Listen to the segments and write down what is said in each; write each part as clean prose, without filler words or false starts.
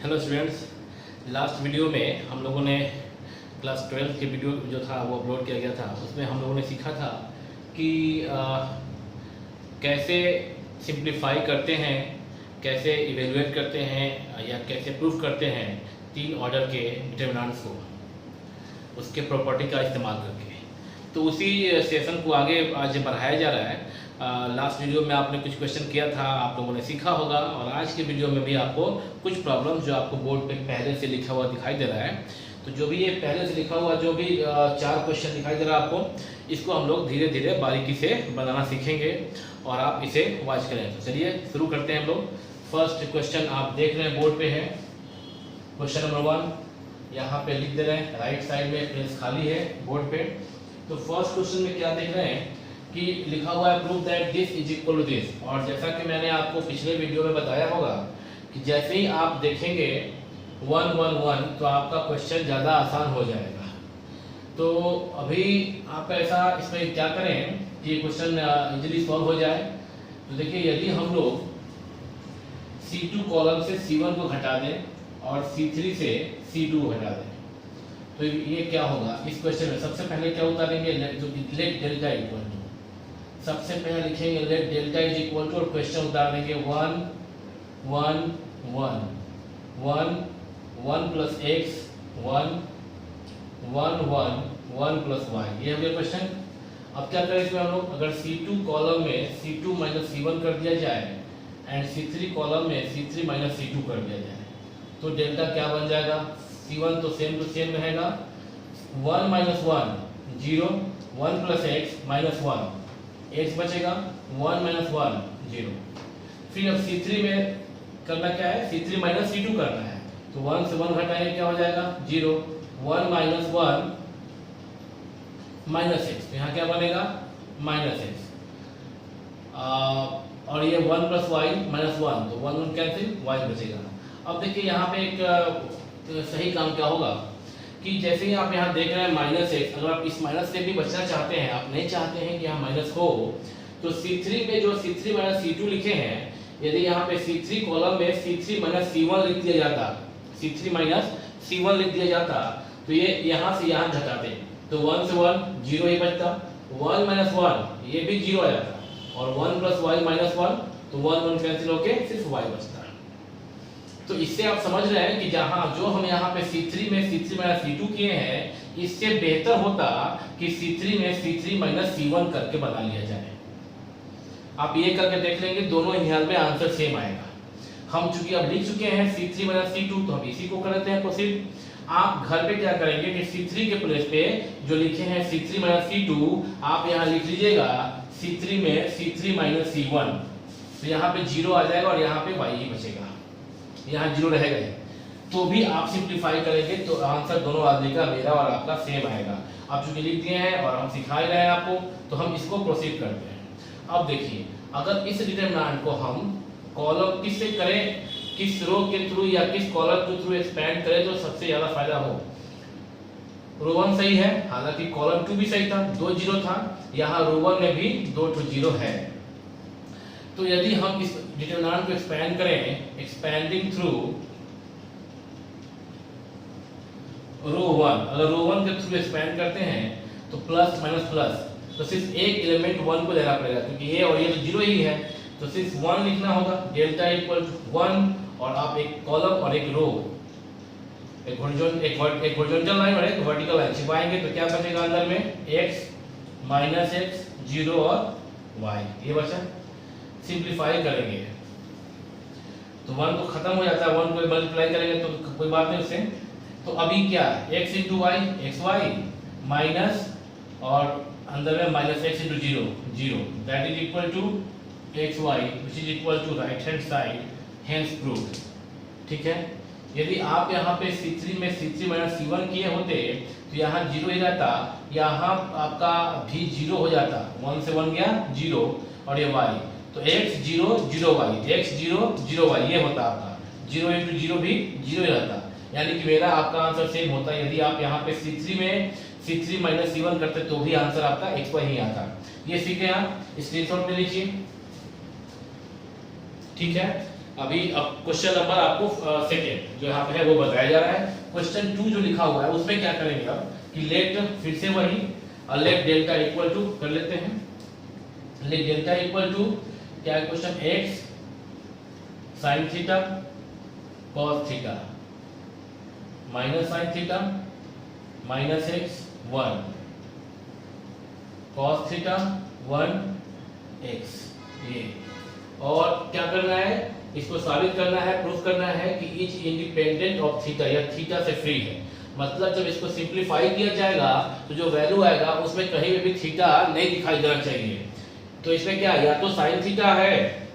Hello students, last video में हम लोगों ने क्लास 12 के वीडियो जो था वो अपलोड किया गया था। उसमें हम लोगों ने सीखा था कि कैसे सिंप्लीफाई करते हैं, कैसे इवेलुएट करते हैं या कैसे प्रूफ करते हैं तीन ऑर्डर के डिटरमिनेंट्स को उसके प्रॉपर्टी का इस्तेमाल करके। तो उसी सेशन को आगे आज बढ़ाया जा रहा है। लास्ट वीडियो में आपने कुछ क्वेश्चन किया था, आप लोगों ने सीखा होगा, और आज के वीडियो में भी आपको कुछ प्रॉब्लम जो आपको बोर्ड पे पहले से लिखा हुआ दिखाई दे रहा है। तो जो भी ये पहले से लिखा हुआ जो भी 4 क्वेश्चन दिखाई दे रहा है आपको, इसको हम लोग धीरे धीरे बारीकी से बनाना सीखेंगे और आप इसे वॉच करें। तो चलिए शुरू करते हैं हम लोग। फर्स्ट क्वेश्चन आप देख रहे हैं बोर्ड पे है, क्वेश्चन नंबर 1 यहाँ पे लिख दे रहे हैं। राइट साइड में प्लेस खाली है बोर्ड पे। तो फर्स्ट क्वेश्चन में क्या देख रहे हैं कि लिखा हुआ है prove that this is equal to this. और जैसा कि मैंने आपको पिछले वीडियो में बताया होगा कि जैसे ही आप देखेंगे 1 1 1 तो आपका क्वेश्चन ज़्यादा आसान हो जाएगा। तो अभी आप ऐसा इसमें क्या करें कि ये क्वेश्चन इजीली सॉल्व हो जाए। तो देखिए, यदि हम लोग C2 कॉलम से C1 को घटा दें और C3 से C2 को घटा दें तो ये क्या होगा। इस क्वेश्चन में सबसे पहले क्या उतारेंगे, लेट डेल्टा इक्वल टू। सबसे पहले लिखेंगे let delta is equal to और क्वेश्चन उतार देंगे 1 1 1 1 1 प्लस x 1 1 1 1 प्लस y। ये हो गया क्वेश्चन। अब क्या करें इसमें हम लोग, अगर C2 कॉलम में C2 माइनस C1 कर दिया जाए एंड C3 कॉलम में C3 माइनस C2 कर दिया जाए तो डेल्टा क्या बन जाएगा। C1 तो सेम टू सेम रहेगा, 1 minus 1 0, 1 plus x minus 1 x बचेगा, 1 माइनस 1 0। फिर अब C3 में करना क्या है, C3 माइनस C2 करना है। तो 1 से 1 घटाएंगे क्या हो जाएगा 0, 1 माइनस 1 माइनस x। तो यहाँ क्या बनेगा माइनस x। और ये 1 प्लस y माइनस 1 तो 1 1 कैंसिल, y बचेगा। अब देखिए यहाँ पे एक सही काम क्या होगा कि जैसे ही आप यहाँ देख रहे हैं माइनस एक्स, अगर आप इस माइनस से भी बचना चाहते हैं, आप नहीं चाहते हैं कि यहाँ माइनस हो, तो C3 में जो C3 माइनस C2 लिखे हैं, यदि यहाँ पे C3 कॉलम में C3 माइनस C1 लिख दिया जाता, C3 माइनस C1 लिख दिया जाता तो ये यहाँ से यहाँ घटाते तो 1 से 1 0 ही बचता, 1 माइनस 1 ये भी 0 आ जाता, और 1 प्लस y माइनस 1 तो 1 1 कैंसिल होके सिर्फ y बचता। तो इससे आप समझ रहे हैं कि जहां जो हम यहाँ पे C3 में C3 माइनस C2 किए हैं, इससे बेहतर होता कि C3 में C3 माइनस C1 करके बना लिया जाए। आप ये करके देख लेंगे, दोनों इंडियल में आंसर सेम आएगा। हम चूंकि अब लिख चुके हैं C3 माइनस C2 तो हम इसी को करते हैं प्रोसीड। आप घर पे क्या करेंगे कि C3 के प्लेस पे जो लिखे हैं C3 माइनस C2 आप यहाँ लिख लीजिएगा C3 में C3 माइनस C1। तो यहाँ पे 0 आ जाएगा और यहाँ पे y ही बचेगा, यहाँ 0 रहेगा ही। तो भी आप सिंप्लीफाई करेंगे तो आंसर दोनों आदमी का, मेरा और आपका सेम आएगा। आप चूंकि लिख दिए हैं और हम सिखा ही रहे हैं आपको, तो हम इसको प्रोसीड करते हैं। अब देखिए, अगर इस डिटरमिनेंट को हम कॉलम किससे करें, किस रो के थ्रू या किस कॉलम के थ्रू एक्सपेंड करें तो सबसे ज्यादा फायदा हो। रो 1 सही है, हालांकि कॉलम 2 भी सही था, 2 0 था, यहाँ रो 1 में भी 2 0 है। तो यदि हम इस डिटरमिनेंट को एक्सपेंड करें, एक्सपेंडिंग थ्रू रो 1, अगर रो 1 के थ्रू एक्सपेंड करते हैं तो प्लस माइनस प्लस, तो सिर्फ एक एलिमेंट 1 को लेना पड़ेगा क्योंकि ये और ये तो 0 ही है, तो सिर्फ 1 लिखना होगा। डेल्टा इक्वल टू 1 और आप एक कॉलम और एक रो, एक हॉरिजॉन्टल लाइन और एक वर्टिकल लाइन छिपाएंगे तो क्या बचेगा अंदर में x माइनस x 0 और y, ये बचा। सिंप्लीफाई करेंगे तो 1 तो खत्म हो जाता है, 1 को मल्टीप्लाई करेंगे तो कोई बात नहीं उससे। तो अभी क्या x into y x y minus और अंदर में minus x into 0 0 that is equal to x y which is equal to right hand side, hence proved. ठीक है, यदि आप यहाँ पे C3 में C3 माइनस C1 किए होते तो यहाँ 0 ही रहता, यहाँ आपका भी 0 हो जाता, 1 से 1 गया 0 और ये y, तो x 0 0 y, x 0 0 y ये होता आपका, 0 इंटू 0 भी 0 ही रहता, यानी कि मेरा आपका आंसर सेम होता। यदि आप यहाँ पे C3 में C3 माइनस C1 करते तो भी आंसर आपका x y ही आता। ये सीखे आप, स्क्रीनशॉट ले लीजिए। ठीक है, अभी अब क्वेश्चन नंबर आपको सेकेंड जो यहाँ पे है वो बताया जा रहा है। क्वेश्चन 2 जो लिखा हुआ है उसमें क्या करेंगे अब कि लेट, फिर से वही लेट डेल्टा इक्वल टू कर लेते हैं। लेट डेल्टा इक्वल टू क्या है question, x sin theta cos theta minus sin theta minus x 1 cos theta 1 x। ये और क्या करना है, इसको साबित करना है, प्रूफ करना है कि इच इंडिपेंडेंट ऑफ थीटा या थीटा से फ्री है। मतलब जब इसको सिंप्लीफाई किया जाएगा तो जो वैल्यू आएगा उसमें कहीं भी थीटा नहीं दिखाई देना चाहिए। तो इसमें क्या, या तो साइन थीटा है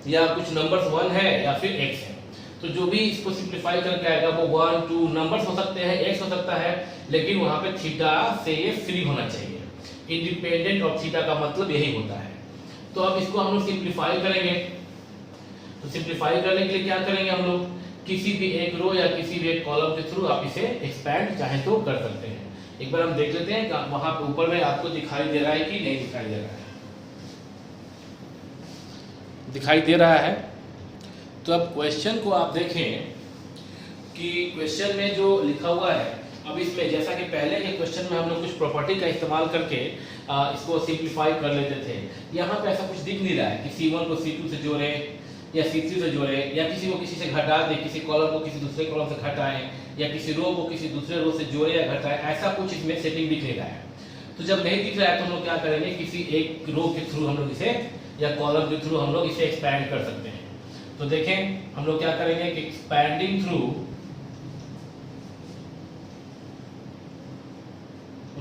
या कुछ नंबर्स 1 है या फिर x है। तो जो भी इसको सिंप्लीफाई करके आएगा वो 1 2 नंबर्स हो सकते हैं, x हो सकता है, लेकिन वहां पे थीटा से ये फ्री होना चाहिए। इंडिपेंडेंट ऑफ थीटा का मतलब यही होता है। तो अब इसको हम लोग सिंप्लीफाई करेंगे। तो सिंप्लीफाई करने के लिए क्या करेंगे हम लोग, किसी भी एक रो या किसी भी एक कॉलम के थ्रू आप इसे एक्सपैंड चाहे तो कर सकते हैं। एक बार हम देख लेते हैं वहां पे ऊपर में आपको दिखाई दे रहा है कि नहीं दिखाई दे रहा है। दिखाई दे रहा है। तो अब क्वेश्चन को आप देखें कि क्वेश्चन में जो लिखा हुआ है, अब इसमें जैसा कि पहले के क्वेश्चन में हम लोग कुछ प्रॉपर्टी का इस्तेमाल करके इसको सिंप्लीफाई कर लेते थे। यहाँ पे ऐसा कुछ दिख नहीं रहा है कि C1 को C2 से जोड़े या C3 से जोड़े, या किसी को किसी से घटा दे, किसी कॉलम को किसी दूसरे कॉलम से घटाएं, या किसी रो को किसी दूसरे रो से जोड़े या घटाएं, ऐसा कुछ इसमें सेटिंग दिख नहीं रहा है। तो जब नहीं दिख रहा है तो हम लोग क्या करेंगे, किसी एक रो के थ्रू हम लोग इसे या कॉलम के थ्रू हम लोग इसे एक्सपैंड कर सकते हैं। तो देखें हम लोग क्या करेंगे कि एक्सपैंडिंग थ्रू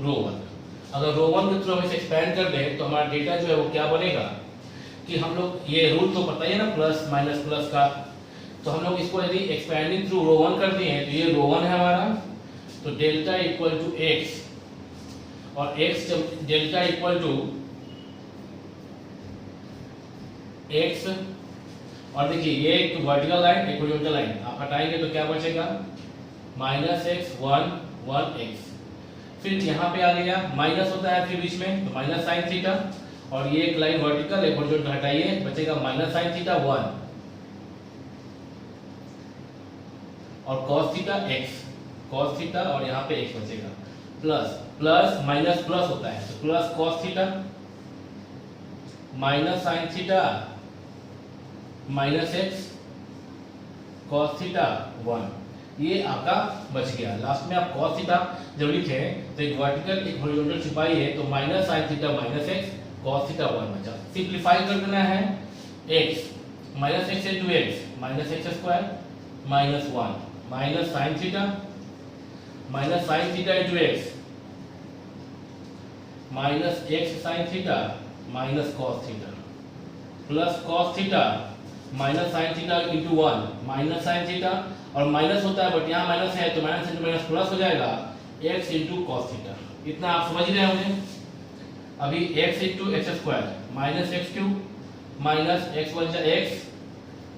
रो 1, अगर रो 1 के थ्रू हम इसे एक्सपैंड कर दें तो हमारा डेटा जो है वो क्या बनेगा कि हम लोग, ये रूल तो पता ही है ना प्लस माइनस प्लस का, तो हम लोग इसको यदि एक्सपैंडिंग थ्रू रो 1 कर दिए तो ये रो 1 है हमारा। तो डेल्टा इक्वल टू x, और x जब डेल्टा इक्वल टू x, और देखिए ये एक वर्टिकल लाइन एक हॉरिजॉन्टल लाइन, आप हटाएंगे तो क्या बचेगा माइनस x 1 1 x। फिर यहाँ पे आ गया माइनस होता है फिर बीच में, तो माइनस साइन थीटा, और ये एक लाइन वर्टिकल एक हॉरिजॉन्टल हटाइए, बचेगा माइनस साइन थीटा 1 और cos theta x, cos theta और यहाँ पे x बचेगा, प्लस प्लस माइनस प्लस होता है, तो plus cos theta minus sine theta minus x cos theta 1, ये आपका बच गया। लास्ट में आप cos थीटा जब लिखे तो एक वर्टिकल एक हॉरिजॉन्टल छुपाइए, तो minus sine theta minus x cos theta 1 बचा। सिंप्लीफाई कर देना है, x minus x into x minus x square minus 1 minus sine theta into x minus x sine theta minus cos theta plus cos theta minus sine theta into 1 minus sine theta, और minus होता है but यहाँ minus है तो minus into minus plus हो जाएगा x into cos theta. इतना आप समझ रहे होंगे। अभी x into x square minus x cube minus x one जा एक्स,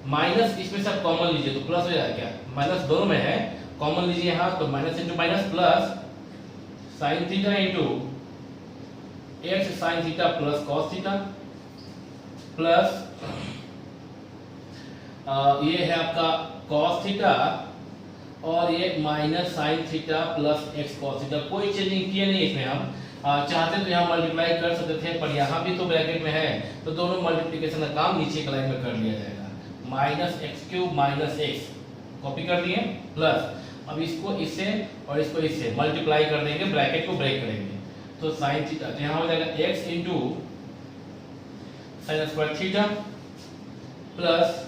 माइनस इसमें सब कॉमन लीजिए तो प्लस हो जाएगा, क्या माइनस दोनों में है, कॉमन लीजिए यहाँ, तो minus into minus plus sine theta into x sine theta plus cos theta, plus ये है आपका cos थीटा और ये minus sine theta plus x cos theta. कोई चेंजिंग किए नहीं इसमें, हम चाहते तो यहाँ मल्टीप्लाई कर सकते थे, पर यहाँ भी तो ब्रैकेट में है तो दोनों मल्टीप्लिकेशन का काम नीचे की लाइन में कर लिया जाएगा। Minus x cube minus x copy कर दिए, प्लस अब इसको इससे और इसको इससे मल्टीप्लाई कर देंगे, ब्रैकेट को ब्रेक करेंगे, तो साइन थीटा तो यहाँ हो जाएगा x into sine square theta plus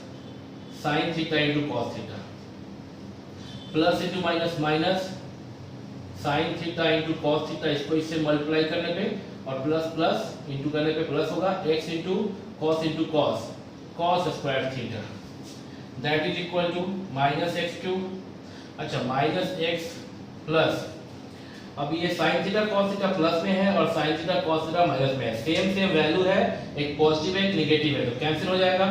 sine theta into cos theta, plus into minus minus sine theta into cos theta, इसको इससे मल्टीप्लाई करने पे और प्लस प्लस इंटू करने पे प्लस होगा, x into cos cos square theta that is equal to minus x cube, अच्छा minus x plus, अब ये sine theta cos theta plus में है और sine theta cos theta minus में है, सेम वैल्यू है, एक पॉजिटिव है एक नेगेटिव है, तो कैंसिल हो जाएगा।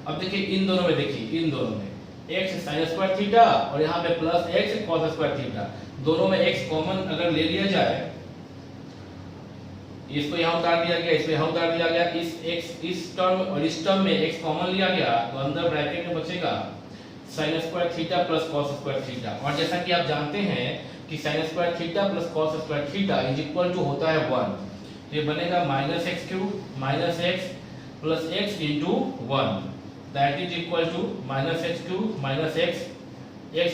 अब देखिए इन दोनों में, देखिए इन दोनों में x sin स्क्वायर थीटा और यहाँ पे plus x cos square theta, दोनों में x कॉमन अगर ले लिया जाए इसको यहाँ उतार दिया गया, इसको यहाँ उतार दिया गया, इस टर्म और इस टर्म में x कॉमन लिया गया, तो अंदर ब्रैकेट में बचेगा sin square theta plus cos square theta. और जैसा कि आप जानते हैं कि sin square theta plus cos square theta is equal to होता है 1, तो ये बनेगा minus x cube minus x plus x into 1, that is equal to minus x cube minus x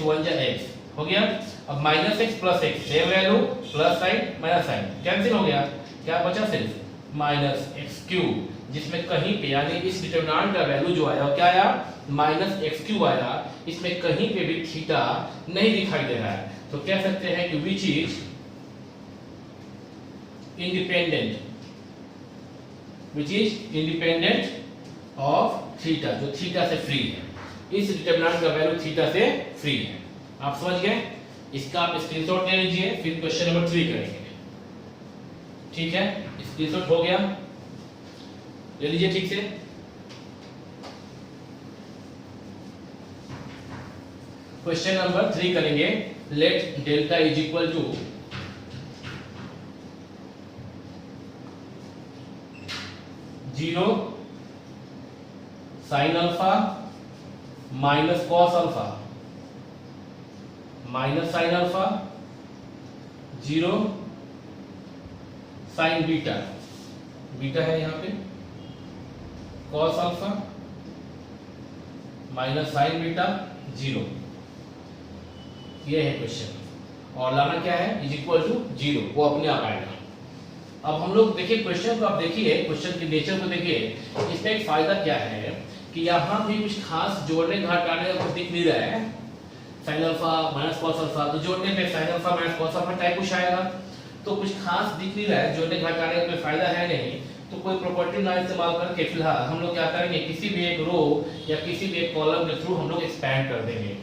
1 जा एक्स हो गया। अब minus x plus x same value, plus sine minus sine cancel हो गया, क्या बचा सिर्फ माइनस एक्स क्यूब, जिसमें कहीं पे यानी इस डिटरमिनेंट का वैल्यू जो आया क्या आया माइनस एक्स क्यूब आया, इसमें कहीं पे भी थीटा नहीं दिखाई दे रहा है, तो कह सकते हैं कि which is independent of theta, जो थीटा से फ्री है, इस डिटरमिनेंट का वैल्यू थीटा से फ्री है। आप समझ गए? इसका आप स्क्रीनशॉट ले लीजिए, फिर क्वेश्चन नंबर 3 करेंगे। ठीक है, स्क्रीनशॉट हो गया, ले लीजिए ठीक से। क्वेश्चन नंबर 3 करेंगे, let delta is equal to zero sine alpha minus cos alpha minus sine alpha zero sine beta, beta है यहाँ पे, cos alpha minus sine beta zero, ये है क्वेश्चन। और लाना क्या है, इज इक्वल टू जीरो, वो अपने आप आएगा। अब हम लोग देखिए क्वेश्चन को, आप देखिए क्वेश्चन के नेचर को देखिए, इसमें एक फायदा क्या है कि यहाँ भी कुछ खास जोड़ने घटाने का कुछ दिख नहीं रहा है, sign alpha minus cos alpha, तो जोड़ने पे sign alpha minus cos alpha type कुछ आएगा, तो कुछ खास दिख नहीं रहा है, जोड़ने घटाने का कोई फायदा है नहीं, तो कोई प्रॉपर्टी ना इस्तेमाल करके फिलहाल हम लोग क्या करेंगे, किसी भी एक रो या किसी भी एक कॉलम के थ्रू हम लोग एक्सपैंड कर देंगे।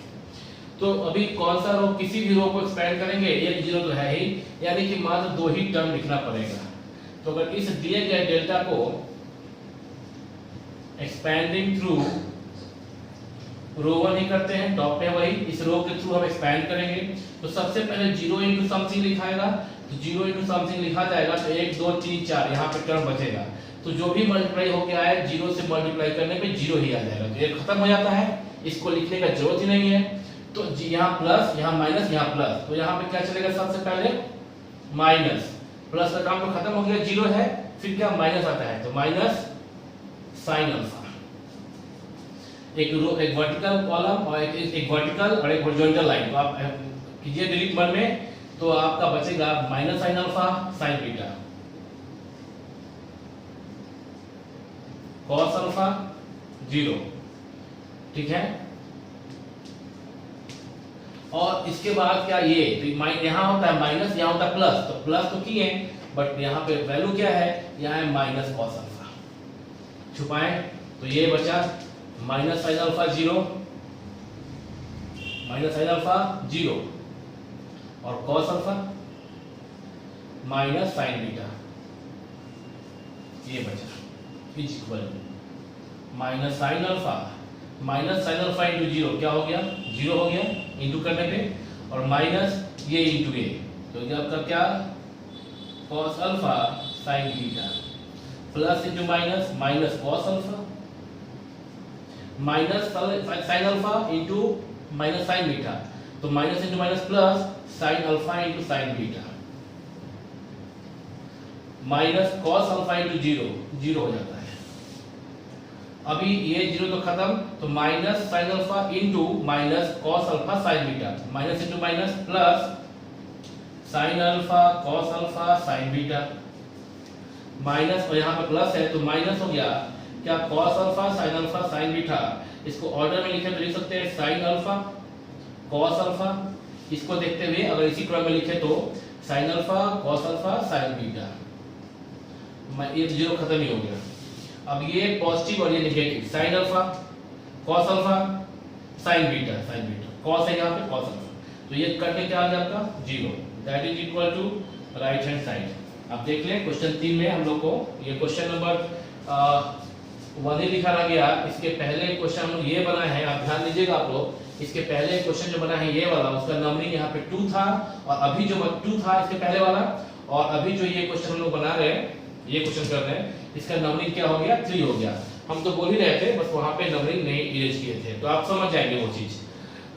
तो अभी कौन सा रो, किसी भी रो को एक्सपैंड करेंगे, एक जीरो तो है ही, यानी कि मात्र 2 ही टर्म लिखना पड़ेगा। तो अगर इस दिए गए डेल्टा को एक्सपैंडिंग थ्रू रो 1 ही करते हैं, टॉप पे वही, इस रो के थ्रू हम एक्सपैंड करेंगे, तो सबसे पहले 0 इंटू समथिंग लिखाएगा, तो 0 इंटू समथिंग लिखा जाएगा, तो 1 2 3 4 यहाँ पे टर्म बचेगा, तो जो भी मल्टीप्लाई होके आए 0 से मल्टीप्लाई करने पे 0 ही आ जाएगा, तो ये खत्म हो जाता है, इसको लिखने का जरूरत ही नहीं है। तो यहाँ प्लस, यहाँ माइनस, यहाँ प्लस, तो यहाँ पे क्या चलेगा, सबसे पहले माइनस, प्लस का काम तो खत्म हो गया, 0 है, फिर क्या माइनस आता है, तो माइनस साइन अल्फा, एक वर्टिकल कॉलम और एक वर्टिकल और एक हॉरिजॉन्टल लाइन, तो आप कीजिए डिलीट मन में, तो आपका बचेगा minus sine alpha sine beta cos alpha 0, ठीक है। और इसके बाद क्या, ये तो यहाँ होता है माइनस, यहाँ होता है प्लस, तो प्लस तो किए, बट यहाँ पे वैल्यू क्या है, यहाँ है माइनस कॉस अल्फा, छुपाएं, तो ये बचा minus sine alpha 0, minus sine alpha 0 और cos alpha minus sine beta, ये बचा is equal to minus sine alpha into 0, क्या हो गया, 0 हो गया इंटू करने पे, और माइनस ये इंटू ए, तो ये आपका क्या, cos alpha sine beta, plus into minus, minus cos alpha minus sine alpha into minus sine beta, तो minus into minus plus sine alpha into sine beta, minus cos alpha into 0, 0 हो जाता है। अभी ये 0 तो खत्म, तो minus sine alpha into minus cos alpha sine beta, minus into minus plus sine alpha cos alpha sine beta, minus और यहाँ पे प्लस है, तो माइनस हो गया क्या, कॉस अल्फा साइन बीटा, इसको ऑर्डर में लिखे तो लिख सकते हैं साइन अल्फा कॉस अल्फा, इसको देखते हुए अगर इसी क्रम में लिखे तो sign alpha cos alpha sine beta, ये 0 खत्म ही हो गया। अब ये पॉजिटिव और ये negative, sign alpha cos alpha sine beta, cos है यहाँ पे कॉस अल्फा, तो ये करके क्या आ गया आपका 0, that is equal to right hand side. अब देख लें क्वेश्चन 3 में हम लोग को ये क्वेश्चन नंबर 1 ही लिखा रह गया, इसके पहले क्वेश्चन हम लोग ये बना है, आप ध्यान दीजिएगा आप लोग, इसके पहले क्वेश्चन जो बना है ये वाला, उसका नंबरिंग यहाँ पे 2 था, और अभी जो 2 था इसके पहले वाला, और अभी जो ये क्वेश्चन हम लोग बना रहे हैं ये क्वेश्चन कर रहे हैं, इसका नंबरिंग क्या हो गया 3 हो गया। हम तो बोल ही रहे थे, बस वहां पे नंबरिंग नहीं इरेज किए थे, तो आप समझ जाएंगे वो चीज।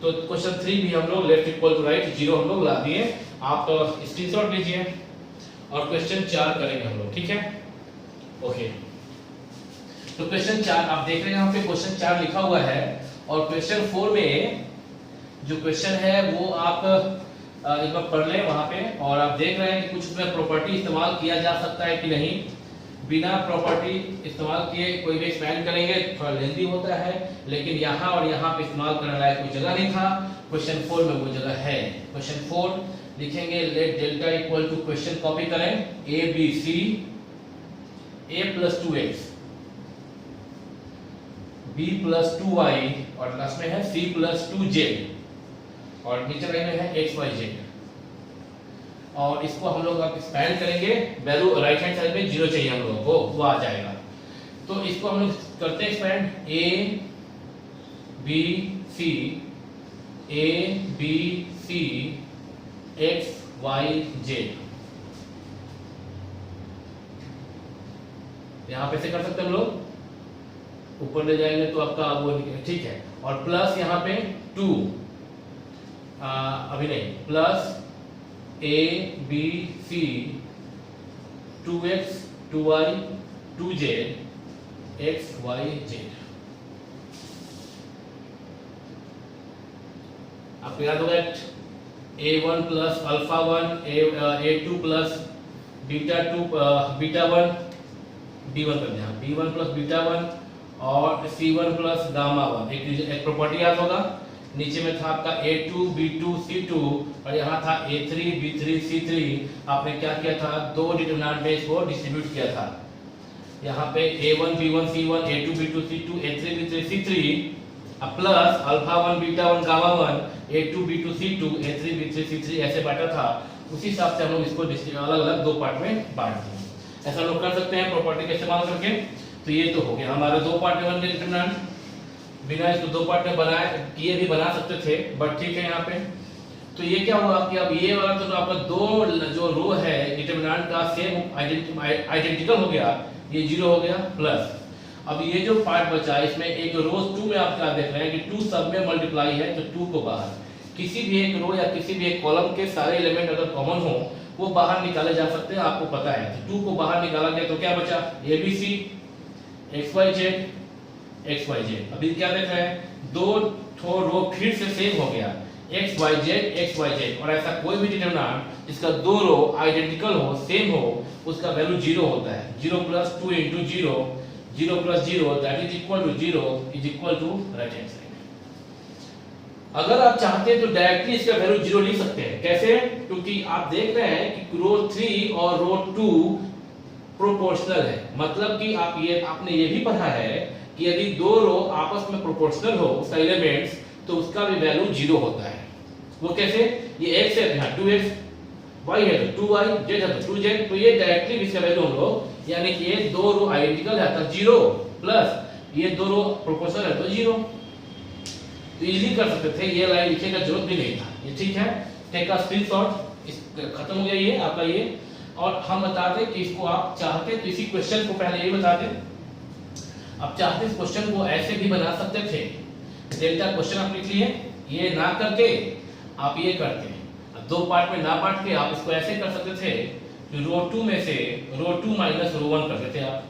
तो क्वेश्चन 3 भी हम लोग लेफ्ट इक्वल टू राइट 0 हम लोग ला दिए, आप स्क्रीनशॉट लीजिए। और क्वेश्चन 4 करेंगे हम लोग, ठीक है ओके। तो क्वेश्चन 4 आप देख रहे हैं यहाँ पे क्वेश्चन 4 लिखा हुआ है, और क्वेश्चन 4 में जो क्वेश्चन है वो आप एक बार पढ़ लें वहां पे, और आप देख रहे हैं कि कुछ उसमें प्रॉपर्टी इस्तेमाल किया जा सकता है कि नहीं। बिना प्रॉपर्टी इस्तेमाल किए कोई भी एक्सपेंड करेंगे थोड़ा लेंदी होता है, लेकिन यहाँ और यहाँ पे इस्तेमाल करने लायक कोई जगह नहीं था। क्वेश्चन 4 में वो जगह है। क्वेश्चन 4 लिखेंगे let delta equal to, question copy करें, A B C a plus 2x b plus 2y और लास्ट में है c प्लस 2z और नीचे लाइन में है x y z। और इसको हम लोग अब एक्सपेंड करेंगे, वैल्यू राइट हैंड साइड में 0 चाहिए हम लोगों को, वो आ जाएगा। तो इसको हम लोग करते हैं expand, a b c x y z। यहां पे से कर सकते हैं हम लोग, ऊपर ले जाएंगे तो आपका वो ठीक है। और प्लस यहाँ पे 2 अभी नहीं, plus a b c 2x 2y 2z x y z। आपको याद होगा a1 plus alpha 1 a2 plus beta 1 b1 कर दें, b1 प्लस बीटा 1 और c1 प्लस गामा 1। एक प्रॉपर्टी याद होगा, नीचे में था आपका a2 b2 c2 और यहाँ था a3 b3 c3। आपने क्या किया था, दो डिटरमिनेंट में इसको डिस्ट्रीब्यूट किया था। यहाँ पे a1 b1 c1 a2 b2 c2 a3 b3 c3 plus alpha 1 beta 1 gamma 1 a2 b2 c2 a3 b3 c3 ऐसे बांटा था। उसी हिसाब से हम लोग इसको अलग अलग दो पार्ट में बांट दिए। ऐसा लोग कर सकते हैं प्रॉपर्टी का इस्तेमाल करके। तो ये तो हो गया हमारे दो पार्ट में बन गए डिटरमिनेंट। बिना इसको दो पार्ट में बनाए किए भी बना सकते थे, बट ठीक है यहाँ पे। तो ये क्या हुआ कि अब ये वाला तो आपका दो जो रो है डिटरमिनेंट का सेम आइडेंटिकल हो गया, ये 0 हो गया। प्लस अब ये जो पार्ट बचा इसमें एक रो 2 में आप क्या देख रहे हैं कि 2 सब में मल्टीप्लाई है, तो 2 को बाहर, किसी भी एक रो या किसी भी एक कॉलम के सारे एलिमेंट अगर कॉमन हो वो बाहर निकाले जा सकते हैं, आपको पता है। तो 2 को बाहर निकाला गया तो क्या बचा, ABC XYZ। अभी क्या देख रहे हैं, दो ठो रो फिर से सेम हो गया XYZ। और ऐसा कोई भी डिटरमिनेंट जिसका दो रो आइडेंटिकल हो, सेम हो, उसका वैल्यू 0 होता है। 0 plus 2 into 0, 0 plus 0 that is equal to 0 is equal to right hand side. अगर आप चाहते हैं तो डायरेक्टली इसका वैल्यू 0 लिख सकते हैं। कैसे, क्योंकि आप देख रहे हैं कि रो 3 और रो 2 प्रोपोर्शनल है। मतलब कि आपने ये भी पढ़ा है कि यदि दो रो आपस में प्रोपोर्शनल हो उसका एलिमेंट्स, तो उसका भी वैल्यू 0 होता है। वो कैसे, ये x है यहाँ 2x, y है तो 2y, z है तो 2z। तो ये डायरेक्टली इसका वैल्यू हम लोग, यानी कि ये दो रो आइडेंटिकल है तो 0 प्लस ये दो रो प्रोपोर्शनल है तो 0। तो इजीली कर सकते थे, ये लाइन लिखने का जरूरत भी नहीं था। ये ठीक है, टेक अ स्क्रीनशॉट, खत्म हो गया ये आपका ये। और हम बताते कि इसको आप चाहते तो इसी क्वेश्चन को पहले ये बता दें, आप चाहते इस क्वेश्चन को ऐसे भी बना सकते थे। डेल्टा क्वेश्चन आप लिख लिए, ये ना करके आप ये करते, दो पार्ट में ना बांट के आप इसको ऐसे कर सकते थे कि रो 2 में से रो 2 माइनस रो 1 कर देते आप,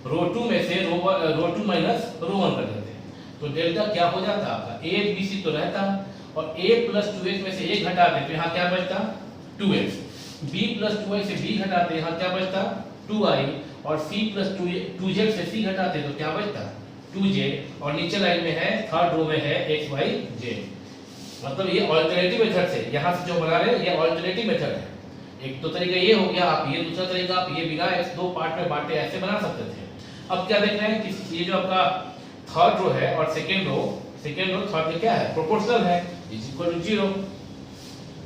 रो 2 में से रो 2 माइनस रो 1 कर देते। तो डेल्टा क्या हो जाता आपका, a b c तो रहता, और a प्लस 2x में से a घटाते तो यहाँ क्या बचता 2x, b प्लस 2y से b घटाते यहाँ क्या बचता 2y, और c प्लस 2z से c घटाते तो क्या बचता 2j। और नीचे लाइन में है थर्ड रो में है x y z। मतलब ये अल्टरनेटिव मेथड से यहाँ से जो बना रहे हैं ये अल्टरनेटिव मेथड है। एक तो तरीका ये हो गया, आप ये दूसरा तरीका आप ये बिना x दो पार्ट में बांटे ऐसे बना सकते थे। अब क्या देख रहे हैं कि ये जो आपका थर्ड रो है और सेकेंड रो थर्ड में क्या है प्रोपोर्शनल है, इज इक्वल टू 0।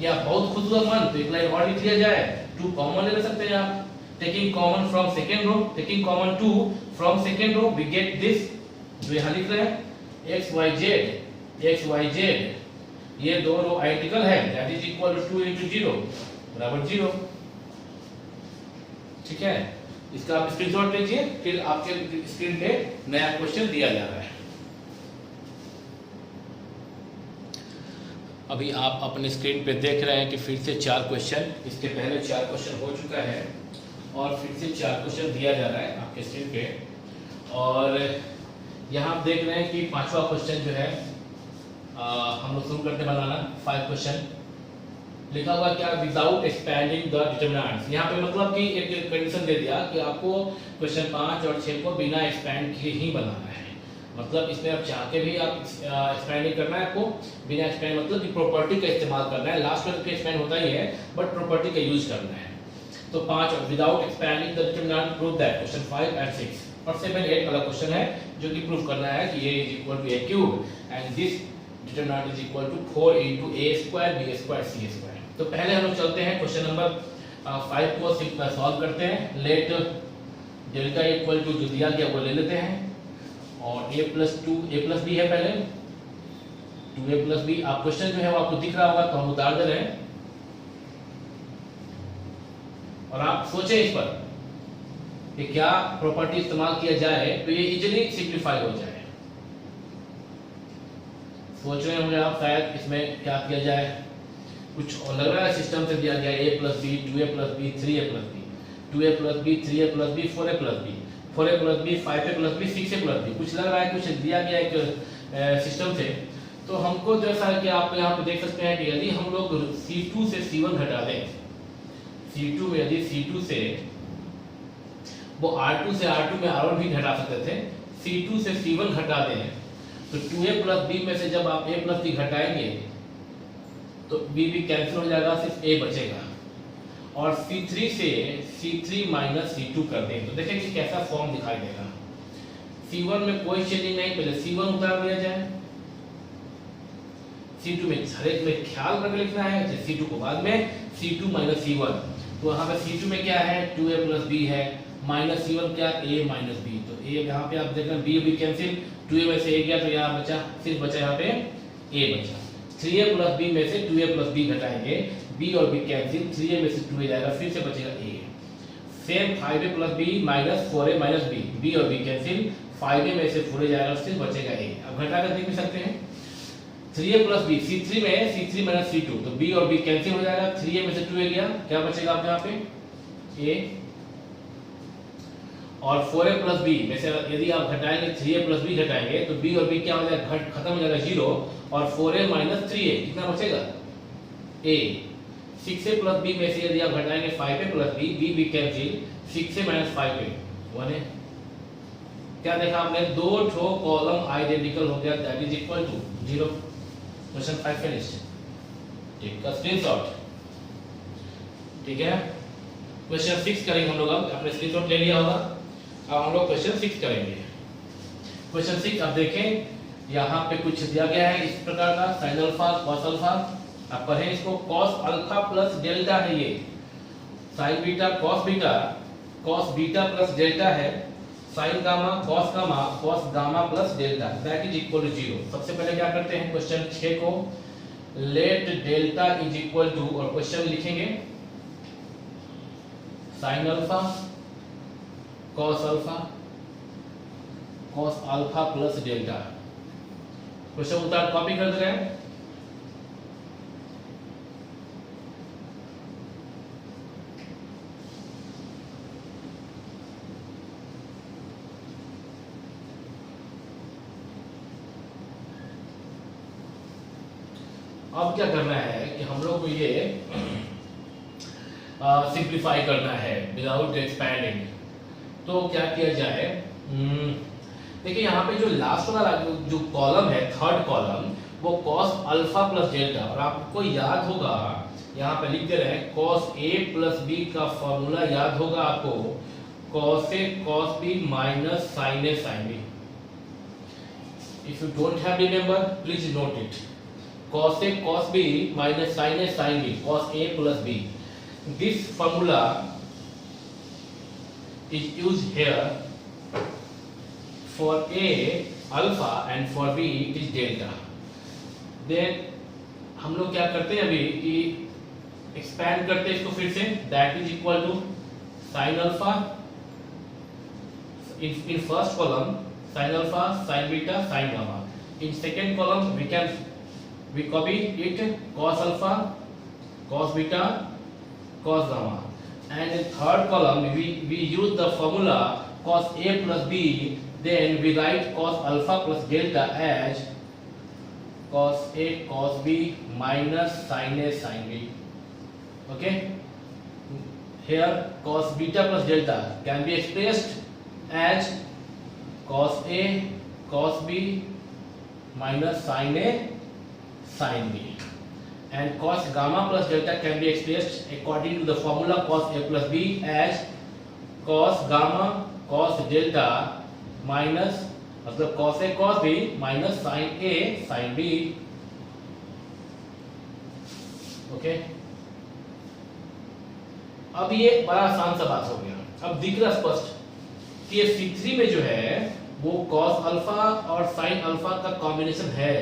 या बहुत खूबसूरत मान तो एक लाइन और लिख लिया जाए, 2 कॉमन ले सकते हैं आप, taking common from second row, taking common 2 from second row we get this जो यहाँ लिख रहे हैं x y z। ये दो रो आइडेंटिकल है, that is equal to 2 into 0 बराबर 0। ठीक है, इसका आप स्क्रीनशॉट लीजिए, फिर आपके स्क्रीन पे नया क्वेश्चन दिया जा रहा है। अभी आप अपने स्क्रीन पे देख रहे हैं कि फिर से 4 क्वेश्चन, इसके पहले 4 क्वेश्चन हो चुका है और फिर से 4 क्वेश्चन दिया जा रहा है आपके स्क्रीन पे। और यहाँ आप देख रहे हैं कि 5वां क्वेश्चन जो है हम लोग शुरू करते बनाना। 5 क्वेश्चन लिखा हुआ क्या, विदाउट एक्सपैंडिंग द डिटरमिनेंट्स। यहाँ पे मतलब कि एक कंडीशन दे दिया कि आपको क्वेश्चन 5 और 6 को बिना एक्सपैंड किए ही बनाना है। मतलब इसमें आप चाह के भी आप एक्सपैंड नहीं करना है, आपको बिना एक्सपैंड मतलब कि प्रॉपर्टी का इस्तेमाल करना है। लास्ट में तो एक्सपैंड होता ही है, बट प्रॉपर्टी का यूज करना है। तो 5 without expanding the determinant prove that, question 5 and 6 और 7 8 वाला क्वेश्चन है जो कि प्रूव करना है कि a is equal to a cube and this determinant is equal to 4 into a square b square c square. तो पहले हम लोग चलते हैं क्वेश्चन नंबर 5 को सॉल्व करते हैं। लेट डेल्टा इक्वल टू जो दिया गया वो ले लेते हैं और a प्लस b है पहले 2a प्लस b। आप क्वेश्चन जो है वो आपको दिख रहा होगा तो हम उतार दे रहे हैं और आप सोचें इस पर कि क्या प्रॉपर्टी इस्तेमाल किया जाए तो ये इजीली सिंप्लीफाई हो जाए। सोच रहे होंगे आप शायद इसमें क्या किया जाए, कुछ और लग रहा है सिस्टम से दिया गया a plus b 2a plus b 3a plus b 2a plus b 3a plus b 4a plus b 4a plus b 5a plus b 6a plus b, कुछ लग रहा है कुछ दिया गया एक सिस्टम से। तो हमको जैसा कि आप यहाँ पे देख सकते हैं कि यदि हम लोग C2 से C1 हटा दें, C2 में यदि C2 से वो R2 से R2 में R1 भी घटा सकते थे, C2 से C1 हटा दें तो 2a प्लस b में से जब आप a प्लस b घटाएंगे तो b भी कैंसिल हो जाएगा, सिर्फ a बचेगा। और C3 से C3 माइनस C2 कर दें तो देखें कि कैसा फॉर्म दिखाई देगा। C1 में कोई चेंजिंग नहीं, पहले C1 उतार दिया जाए, C2 में हर एक में ख्याल करके लिखना है, C2 को बाद में C2 माइनस C1। तो यहाँ पे C2 में क्या है 2a प्लस b है, माइनस C1 क्या a माइनस b। तो a यहाँ पे आप देख रहे हैं b भी कैंसिल, 2a में से a गया तो यहाँ बचा, सिर्फ बचा यहाँ पे a बचा। 3a प्लस b में से 2a प्लस b घटाएंगे, b और b कैंसिल, 3a में से 2a जाएगा, फिर से बचेगा a। Same 5a plus b minus 4a minus b, b और b कैंसिल, 5a में से 4a जाएगा, फिर बचेगा a। अब घटा कर देख भी सकते हैं 3a प्लस b, C3 में C3 माइनस C2 तो b और b कैंसिल हो जाएगा, 3a में से 2a गया, क्या बचेगा आपके यहाँ पे a। और 4a प्लस b में से यदि आप घटाएंगे 3a प्लस b घटाएंगे तो b और b क्या हो जाएगा, खत्म हो जाएगा 0 और 4a माइनस 3a कितना बचेगा a। 6a प्लस b में से यदि आप घटाएंगे 5a plus b, b cancel, 6a minus 5a 1a। क्या देखा आपने, दो ठो कॉलम आइडेंटिकल हो गया, that is equal to 0। Question 5 finished. ठीक का स्क्रीनशॉट, ठीक है। क्वेश्चन 6 करेंगे हम लोग, अब आपने स्क्रीनशॉट ले लिया होगा। अब हम लोग क्वेश्चन 6 करेंगे। क्वेश्चन 6 अब देखें यहाँ पे कुछ दिया गया है इस प्रकार का, साइन अल्फा कॉस अल्फा। अब पढ़ें इसको, कॉस अल्फा प्लस डेल्टा है ये, sine beta cos beta plus delta है, sine gamma cos gamma plus delta that is equal to 0। सबसे पहले क्या करते हैं, क्वेश्चन 6 को let delta is equal to, और क्वेश्चन लिखेंगे sine alpha cos alpha plus delta. Question उतार कॉपी कर दे रहे हैं। अब क्या करना है कि हम लोग को ये सिंप्लीफाई करना है विदाउट एक्सपैंडिंग। तो क्या किया जाए, देखिए यहाँ पे जो लास्ट वाला जो कॉलम है, थर्ड कॉलम, वो कॉस अल्फा प्लस डेल्टा, और आपको याद होगा यहाँ पे लिख दे रहे हैं कॉस ए प्लस बी का फॉर्मूला याद होगा आपको, cos A cos B minus sine A sine B. If you don't have remember please note it, cos A cos B minus sin A sin B, cos A plus B. This formula is used here for A alpha and for B it is delta. Then हम लोग क्या करते हैं अभी कि expand करते हैं इसको फिर से, that is equal to sin alpha in first column sin alpha, sin beta, sin gamma. In second column we copy it cos alpha, cos beta, cos gamma. And in third column we use the formula cos A plus B. Then we write cos alpha plus delta as cos A cos B minus sin A sin B. Okay. Here cos beta plus delta can be expressed as cos A cos B minus sin A sin B, and cos gamma plus delta can be expressed according to the formula cos A plus B as cos gamma cos delta minus मतलब cos A cos B minus sin A sin B. Okay, अब ये बड़ा आसान सा बात हो गया। अब दिख रहा स्पष्ट कि ये C3 में जो है वो cos अल्फा और sin अल्फा का कॉम्बिनेशन है।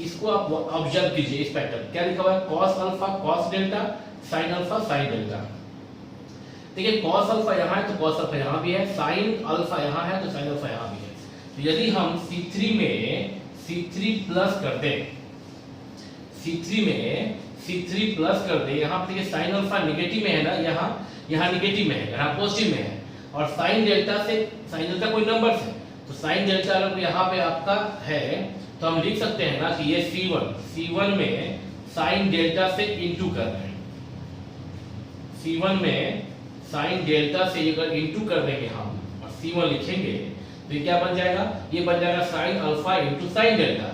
इसको आप ऑब्जर्व कीजिए, इस पैटर्न क्या लिखा हुआ है, cos alpha cos delta, sin alpha sin delta. देखिए cos अल्फा यहाँ है तो cos अल्फा यहाँ भी है, sin अल्फा यहाँ है तो sin अल्फा यहाँ भी है। तो यदि हम C3 में C3 प्लस कर दें, C3 में C3 प्लस कर दे, यहाँ पे देखिए sin अल्फा नेगेटिव में है ना, यहाँ नेगेटिव में है, यहाँ पॉजिटिव में है, और sin डेल्टा कोई नंबर से, तो sin डेल्टा अगर यहाँ पे आपका है तो हम लिख सकते हैं ना कि ये C1 में sin डेल्टा से इंटू कर रहे हैं, C1 में sin डेल्टा से अगर इंटू कर देंगे हम और C1 लिखेंगे तो ये क्या बन जाएगा, ये बन जाएगा sin alpha into sin delta.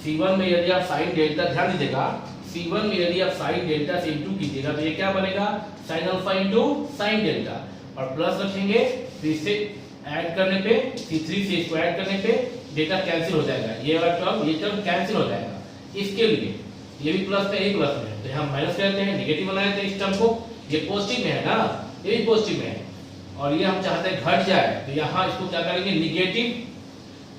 C1 में यदि आप sin डेल्टा, ध्यान दीजिएगा, C1 में यदि आप sin डेल्टा से इंटू कीजिएगा तो ये क्या बनेगा, sin alpha into sin delta, और प्लस रखेंगे तो इससे ऐड करने पे C3 से इसको ऐड करने पे डेटा कैंसिल हो जाएगा, ये टर्म कैंसिल हो जाएगा। इसके लिए ये भी प्लस पे, ये प्लस में, तो यहाँ माइनस करते हैं, नेगेटिव बनाए थे इस टर्म को, ये पॉजिटिव में है ना, ये भी पॉजिटिव में है, और ये हम चाहते हैं घट जाए, तो यहाँ इसको क्या करेंगे, निगेटिव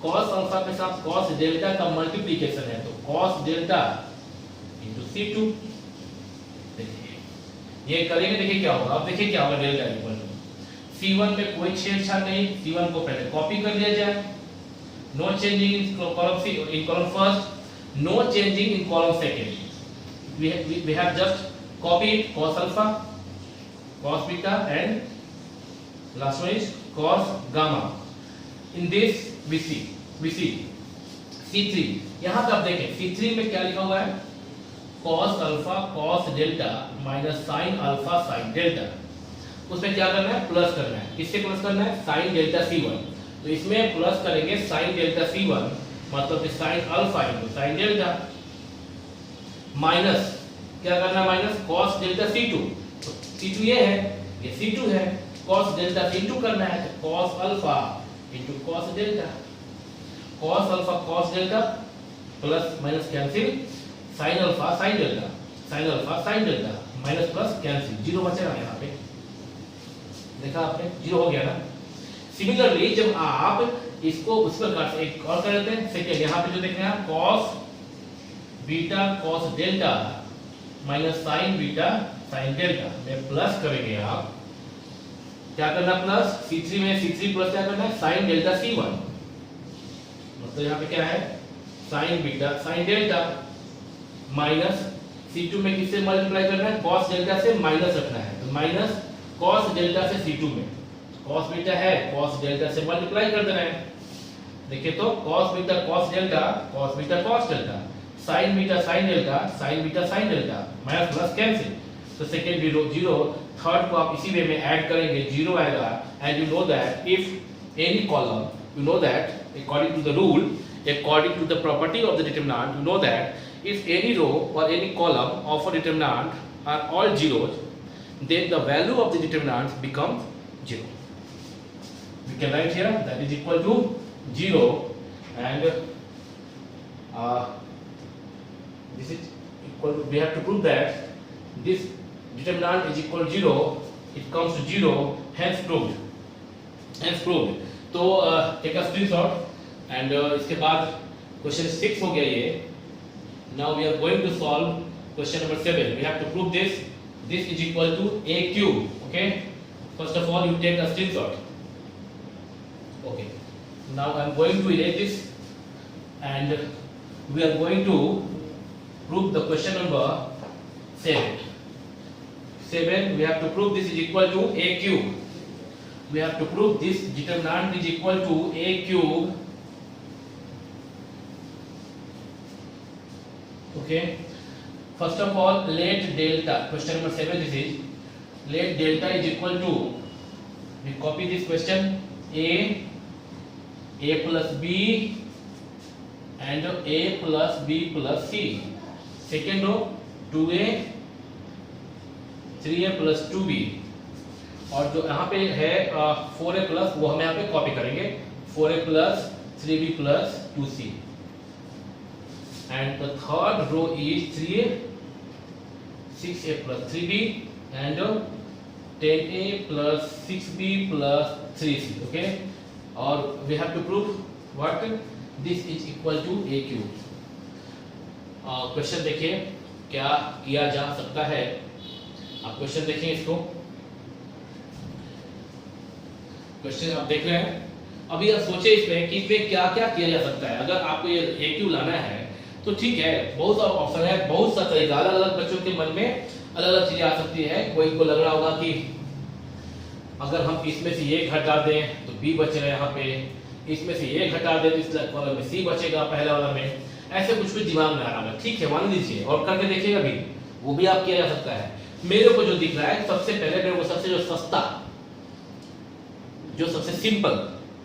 cos अल्फा के साथ cos डेल्टा का मल्टीप्लिकेशन है, तो cos डेल्टा इंटू C2। देखिए ये करेंगे, देखिए क्या होगा, अब देखिए क्या होगा, डेल्टा इक्वल टू C1 में कोई छेड़छाड़ नहीं, C1 को पहले कॉपी कर लिया जाए, no changing in column first, no changing in column second, we have just copied cos alpha, cos beta and last one is cos gamma. In this we see C3, यहाँ पे आप देखें C3 में क्या लिखा हुआ है, cos alpha cos delta minus sin alpha sin delta. उसमें क्या करना है, प्लस करना है, किससे प्लस करना है, sin डेल्टा C1, तो इसमें प्लस करेंगे sin डेल्टा C1 मतलब कि sin alpha into sin delta, minus क्या करना है, माइनस cos डेल्टा C2, तो C2 ये है, ये C2 है, cos डेल्टा से इंटू करना है, तो cos alpha into cos delta, cos alpha cos delta plus minus cancel, sin alpha sin delta, sin alpha sin delta, minus plus cancel, zero बचेगा यहाँ पे, देखा आपने, जीरो हो गया ना। सिमिलरली जब आप इसको उस प्रकार से एक और कर लेते हैं, सेकंड यहाँ पे जो देख रहे हैं cos beta cos delta minus sin beta sin delta में प्लस करेंगे आप, क्या करना प्लस, C3 में C3 प्लस क्या करना है, sin डेल्टा C1, मतलब यहाँ पे क्या है, sin beta sin delta minus C2 में किससे मल्टीप्लाई करना है, cos डेल्टा से माइनस रखना है, तो माइनस cos डेल्टा से C2 में cos बीटा है, cos डेल्टा से मल्टीप्लाई कर देना है, देखिए तो cos beta cos delta cos beta cos delta, sin beta sin delta sin beta sin delta, minus plus cancel, तो सेकंड जीरो, थर्ड को आप इसी वे में ऐड करेंगे, जीरो आएगा, and you know that if any column, you know that according to the rule, according to the property of the determinant, you know that if any row or any column of a determinant are all zeros, then the value of the determinant becomes 0. We can write here that is equal to 0, and this is equal to, we have to prove that this determinant is equal to 0, it comes to 0, hence proved. तो take a screenshot, and इसके बाद question 6 हो गया ये। Now we are going to solve question number 7. We have to prove this is equal to a cube. Okay, first of all you take a screenshot, Okay, now I am going to erase this and we are going to prove the question number 7. 7, we have to prove this is equal to a cube. We have to prove this determinant is equal to a cube. Okay, first of all, let delta, question number 7 this is, let delta is equal to, we copy this question, a plus b and a plus b plus c. Second row 2a 3a plus 2b, और जो यहाँ पे है 4a plus, वो हम यहाँ पे copy करेंगे, 4a plus 3b plus 2c, and the third row is 3a 6a plus 3b and 10a plus 6b plus 3c. Okay, or we have to prove what this is equal to a cube. Question देखिए क्या किया जा सकता है। आप question देखें, इसको question आप देख रहे हैं। अभी आप सोचे इसमें कि इसमें क्या क्या किया जा सकता है। अगर आपको ये ए क्यू लाना है तो ठीक है, बहुत सारा ऑप्शन है, बहुत सा तरीका, अलग अलग बच्चों के मन में अलग अलग चीजें आ सकती है। कोई को लग रहा होगा कि अगर हम इसमें से ये घटा दें तो बी बचेगा, यहाँ पे इसमें से ये घटा दें तो इस कॉलम में सी बचेगा पहले वाला में। ऐसे कुछ दिमाग में आ रहा है, ठीक है, मान लीजिए और करके देखिएगा भी, वो भी आप किया जा सकता है। मेरे को जो दिख रहा है, सबसे पहले मेरे को सबसे जो सस्ता, जो सबसे सिंपल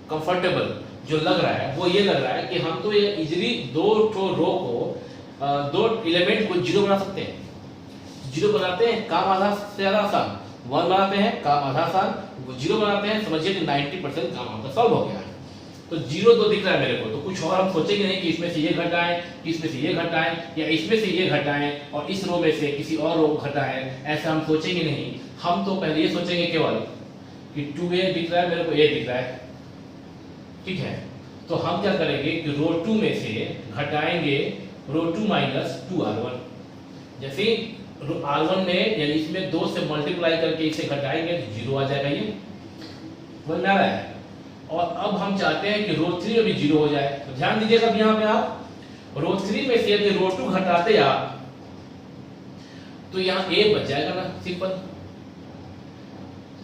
कंफर्टेबल जो लग रहा है वो ये लग रहा है कि हम तो ये इजीली दो रो को, दो एलिमेंट को जीरो बना सकते हैं। जीरो बनाते हैं, काम आधा से ज्यादा आसान। 1 बनाते हैं, काम आधा आसान। जीरो बनाते हैं, समझिए कि 90% काम आपका सॉल्व हो गया। तो जीरो तो दिख रहा है मेरे को, तो कुछ और हम सोचेंगे नहीं कि इसमें से ये घटाएं, कि इसमें से ये घटाएं, या इसमें से ये घटाएं और इस रो में से किसी और रो को घटाएं, ऐसा हम सोचेंगे नहीं। हम तो पहले ये सोचेंगे केवल कि 2a दिख रहा है मेरे को, a दिख रहा है, ठीक है। तो हम क्या करेंगे कि रो 2 में से घटाएंगे रो 2 माइनस 2r1। जैसे r1 में, यानी इसमें 2 से मल्टीप्लाई करके इसे घटाएंगे तो 0 आ जाएगा, ये समझ में आ रहा है। और अब हम चाहते हैं कि रो 3 में भी 0 हो जाए, तो ध्यान दीजिएगा यहाँ पे आप रो 3 में से यदि रो 2 घटाते आप तो यहाँ a बच जाएगा ना, सिंपल।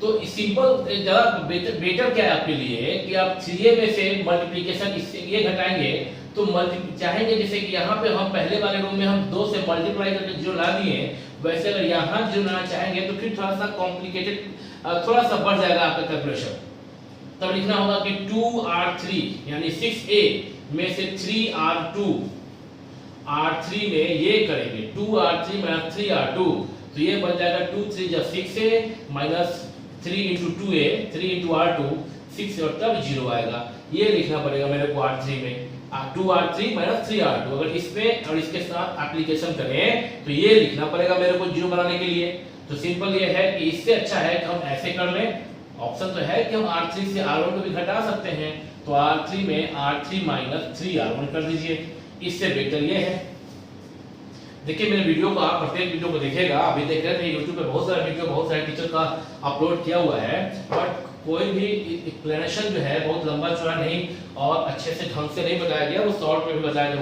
तो सिंपल ज्यादा बेटर क्या है आपके लिए कि आप 3a में से मल्टीप्लिकेशन इससे ये घटाएंगे तो चाहेंगे जैसे कि यहाँ पे हम पहले वाले रूम में हम 2 से मल्टीप्लाई करके 0 ला दिए, वैसे अगर यहाँ 0 लाना चाहेंगे तो फिर थोड़ा सा कॉम्प्लिकेटेड, थोड़ा सा बढ़ जाएगा आपका कैलकुलेशन। तब लिखना होगा कि 2r3 यानी 6a में से 3r2, r3 में ये करेंगे 2r3 माइनस 3r2, तो ये बन जाएगा 2 3 जब 6a minus 3 into 2a 3 into r2 6 और तब 0 आएगा। ये लिखना पड़ेगा मेरे को r3 में 2r3 माइनस 3r2। अगर इसमें और इसके साथ एप्लीकेशन करें तो ये लिखना पड़ेगा मेरे को 0 बनाने के लिए। तो सिंपल ये है कि इससे अच्छा है कि हम ऐसे कर लें, ऑप्शन तो है कि हम r3 से r1 को भी घटा सकते हैं, तो r3 में r3 माइनस 3r1 कर दीजिए, इससे बेटर ये है। देखिए मेरे वीडियो को आप प्रत्येक वीडियो को देखिएगा, अभी देख रहे थे YouTube पे बहुत सारे वीडियो बहुत सारे टीचर का अपलोड किया हुआ है, बट कोई भी एक्सप्लेनेशन जो है बहुत लंबा चौड़ा नहीं और अच्छे से ढंग से नहीं बताया गया, वो शॉर्ट में भी बताया गया।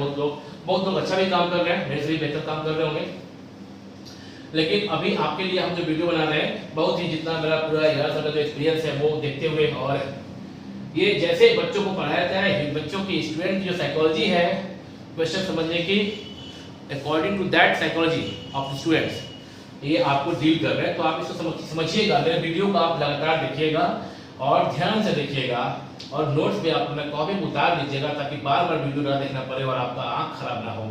बहुत लोग अच्छा भी काम कर रहे हैं, मेरे से भी बेहतर काम कर रहे होंगे, लेकिन अभी आपके लिए हम जो वीडियो बना रहे हैं बहुत ही जितना मेरा पूरा 11 साल का जो एक्सपीरियंस है वो देखते हुए, और ये जैसे बच्चों को पढ़ाया जाता है, बच्चों की स्टूडेंट की जो साइकोलॉजी है क्वेश्चन समझने की, according to that psychology of students, ये आपको डील कर रहे हैं। तो आप इसको समझिएगा, मेरे वीडियो को आप लगातार देखिएगा और ध्यान से देखिएगा, और नोट्स भी आप अपना कॉपी में उतार लीजिएगा ताकि बार बार वीडियो ना देखना पड़े और आपका आंख खराब ना हो,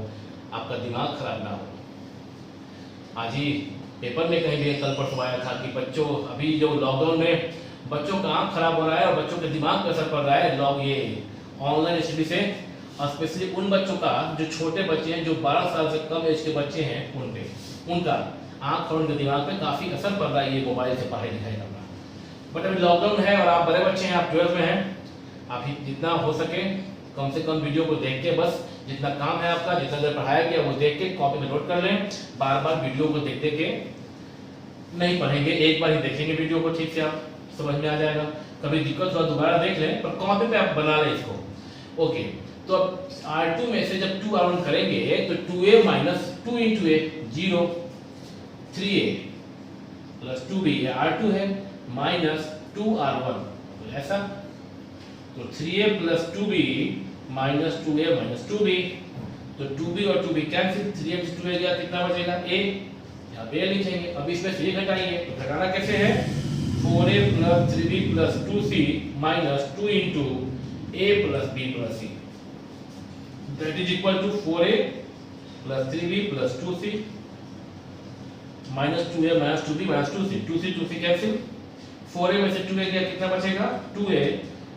आपका दिमाग खराब ना हो। आज ही पेपर में कहीं भी कल परसों आया था कि बच्चों, अभी जो लॉकडाउन में बच्चों का आंख खराब हो रहा है और बच्चों के दिमाग पर असर पड़ रहा है लॉग ये ऑनलाइन स्टडी से, और स्पेशली उन बच्चों का जो छोटे बच्चे हैं, जो 12 साल से कम एज के बच्चे हैं, उनका आंख और उनके दिमाग पे काफी असर पड़ रहा है ये मोबाइल से पढ़ाई लिखाई करना। बट अभी लॉकडाउन है और आप बड़े बच्चे हैं, आप 12 में हैं, आप जितना हो सके कम से कम वीडियो को देख के, बस जितना काम है आपका, जितना देर पढ़ाया गया वो देख के कॉपी में नोट कर लें। बार बार वीडियो को देख के नहीं पढ़ेंगे, एक बार ही देखेंगे वीडियो को, ठीक से आप समझ में आ जाएगा। कभी दिक्कत हुआ दोबारा देख लें, पर कॉपी पे आप बना लें इसको। ओके, तो अब R2 में से जब 2R1 करेंगे तो 2A माइनस 2 इंटू ए 0, 3A प्लस 2B, ये R2 है, माइनस 2R1, तो ऐसा, तो 3A plus 2B minus 2A minus 2B, तो 2B और 2B कैंसिल, 3A से 2A गया, कितना बचेगा A, यहाँ पे लिखेंगे। अब इसमें से घटाइए, तो घटाना कैसे है, 4A plus 3B plus 2C minus 2 into A plus B plus C, that is equal to 4A plus 3B plus 2C minus 2A minus 2B minus 2C, 2C cancel, 4A में से 2A गया, कितना बचेगा 2A,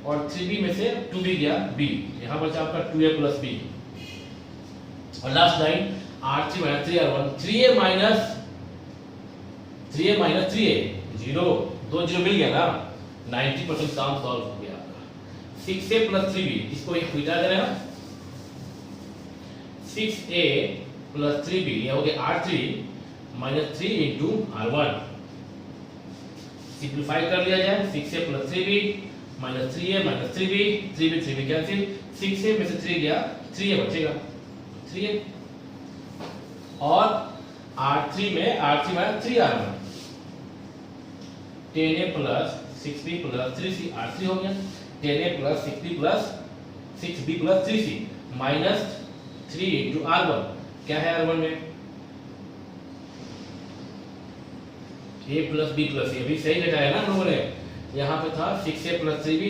और 3B में से 2B गया B, यहाँ बचा आपका 2A प्लस B, और last line R3 minus 3R1, 3A minus 3A 0, 2 0 मिल गया ना, 90% काम सॉल्व हो गया आपका। 6A प्लस 3B, इसको एक मिटा दे रहे हैं ना, 6A प्लस 3B, ये हो गया R3 minus 3 into R1, simplify कर लिया जाए, 6A plus 3B minus 3A minus 3B, 3B cancel, 6A में से 3 गया, 3A बचेगा, 3A, और R3 में R3 minus 3R1, 10A plus 6B plus 3C, R3 हो गया, 10A plus 6B plus 6B plus 3C minus 3 into R1, क्या है R1 में A plus B plus C, अभी सही घटाया ना हम लोगों ने, यहाँ पे था 6A plus 3B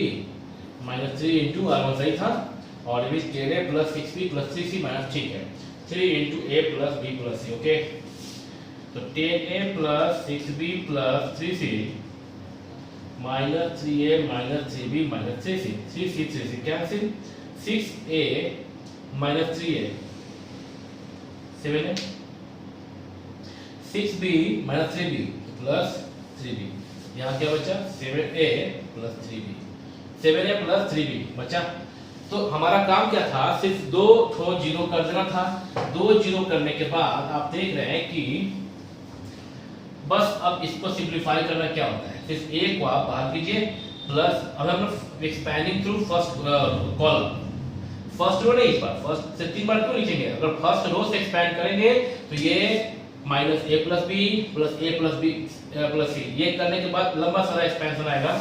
minus 3 into R1 सही था, और अभी 10A plus 6B plus 3C minus, ठीक है, 3 into A plus B plus C, okay, तो 10A plus 6B plus 3C minus 3A minus 3B minus 3C, 3C cancel, 6A minus 3A 7A, 6B minus 3B plus 3B, यहाँ क्या बचा 7A plus 3B, 7A plus 3B बचा। तो हमारा काम क्या था, सिर्फ 2 जीरो कर देना था। 2 जीरो करने के बाद आप देख रहे हैं कि बस अब इसको सिंप्लीफाई करना क्या होता है, सिर्फ A को आप बाहर कीजिए, प्लस अब हम expanding through first column, first row नहीं, इस बार फर्स्ट से 3 बार क्यों लिखेंगे, अगर फर्स्ट रो से एक्सपैंड करेंगे तो ये minus A plus B plus A plus B plus C, ये करने के बाद लंबा सारा एक्सपेंशन आएगा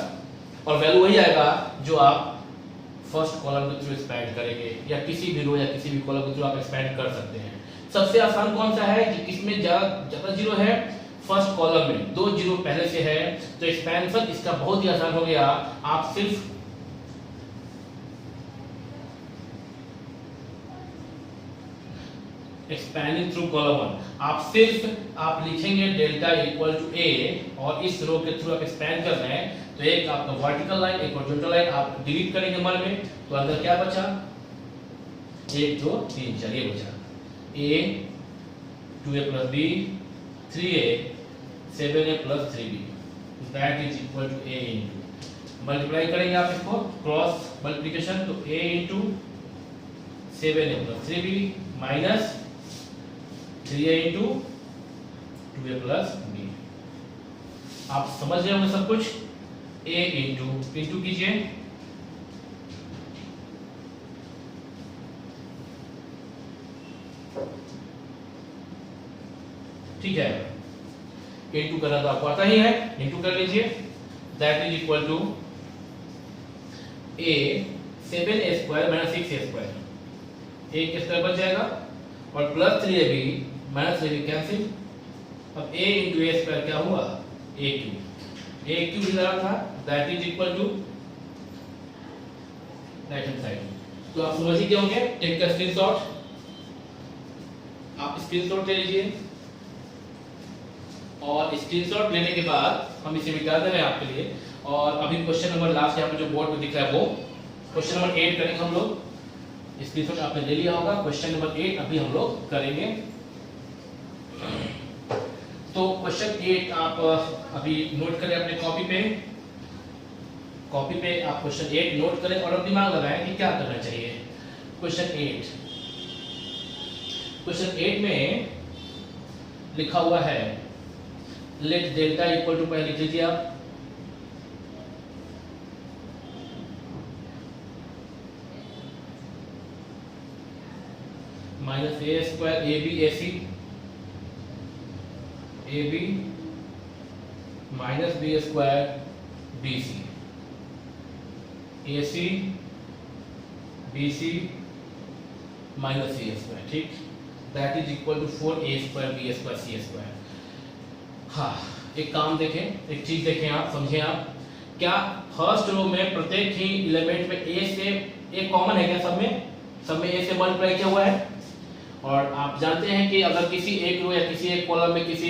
और वैल्यू वही आएगा जो आप फर्स्ट कॉलम के थ्रू एक्सपैंड करेंगे, या किसी भी रो या किसी भी कॉलम के थ्रू आप एक्सपैंड कर सकते हैं। सबसे आसान कौन सा है कि किसमें ज्यादा जीरो है, फर्स्ट कॉलम में 2 जीरो पहले से है, तो एक्सपेंशन इसका बहुत ही आसान हो गया। आप सिर्फ एक्सपैंडिंग थ्रू कॉलम 1, आप लिखेंगे डेल्टा इक्वल टू A, और इस रो के थ्रू आप एक्सपैंड कर रहे हैं, तो एक आपका वर्टिकल लाइन एक हॉरिजॉन्टल लाइन आप डिलीट करेंगे मन में, तो अंदर क्या बचा 1 2 3 4, ये बचा A 2A plus B 3A 7A plus 3B, that is equal to A into, multiply करेंगे आप इसको क्रॉस मल्टीप्लिकेशन, तो A into 7A plus 3B minus 3A into 2A plus B। आप समझ रहे होंगे सब कुछ, A इंटू कीजिए, ठीक है, इंटू करना तो आपको आता ही है, इंटू कर लीजिए, that is equal to A 7A square minus 6A square, एक स्क्वायर बच जाएगा, और plus 3AB minus 3AB cancel, अब A इंटू A स्क्वायर क्या हुआ A क्यूब निकला था, that is equal to right hand side. तो आप समझ ही गए होंगे, टेक का स्क्रीनशॉट, आप स्क्रीनशॉट ले लीजिए, और स्क्रीनशॉट लेने के बाद हम इसे मिटा दे रहे हैं आपके लिए। और अभी क्वेश्चन नंबर लास्ट यहाँ पे जो बोर्ड पे दिख रहा है वो क्वेश्चन नंबर 8 करेंगे हम लोग, स्क्रीनशॉट आपने ले लिया होगा, क्वेश्चन नंबर 8 अभी हम लोग करेंगे। तो क्वेश्चन 8 आप अभी नोट करें अपने कॉपी पे आप क्वेश्चन 8 नोट करें और अब दिमाग लगाएं कि क्या करना चाहिए। क्वेश्चन 8 में लिखा हुआ है लेट डेल्टा इक्वल टू, पहले लिख लीजिए आप minus A square A B A C A B minus B square B C A C B C minus A square, ठीक, that is equal to 4a square B square C square. हाँ, एक काम देखें, एक चीज देखें, आप समझें, आप क्या फर्स्ट रो में प्रत्येक ही एलिमेंट में ए से ए कॉमन है क्या? सब में ए से मल्टीप्लाई किया हुआ है। और आप जानते हैं कि अगर किसी एक रो या किसी एक कॉलम में किसी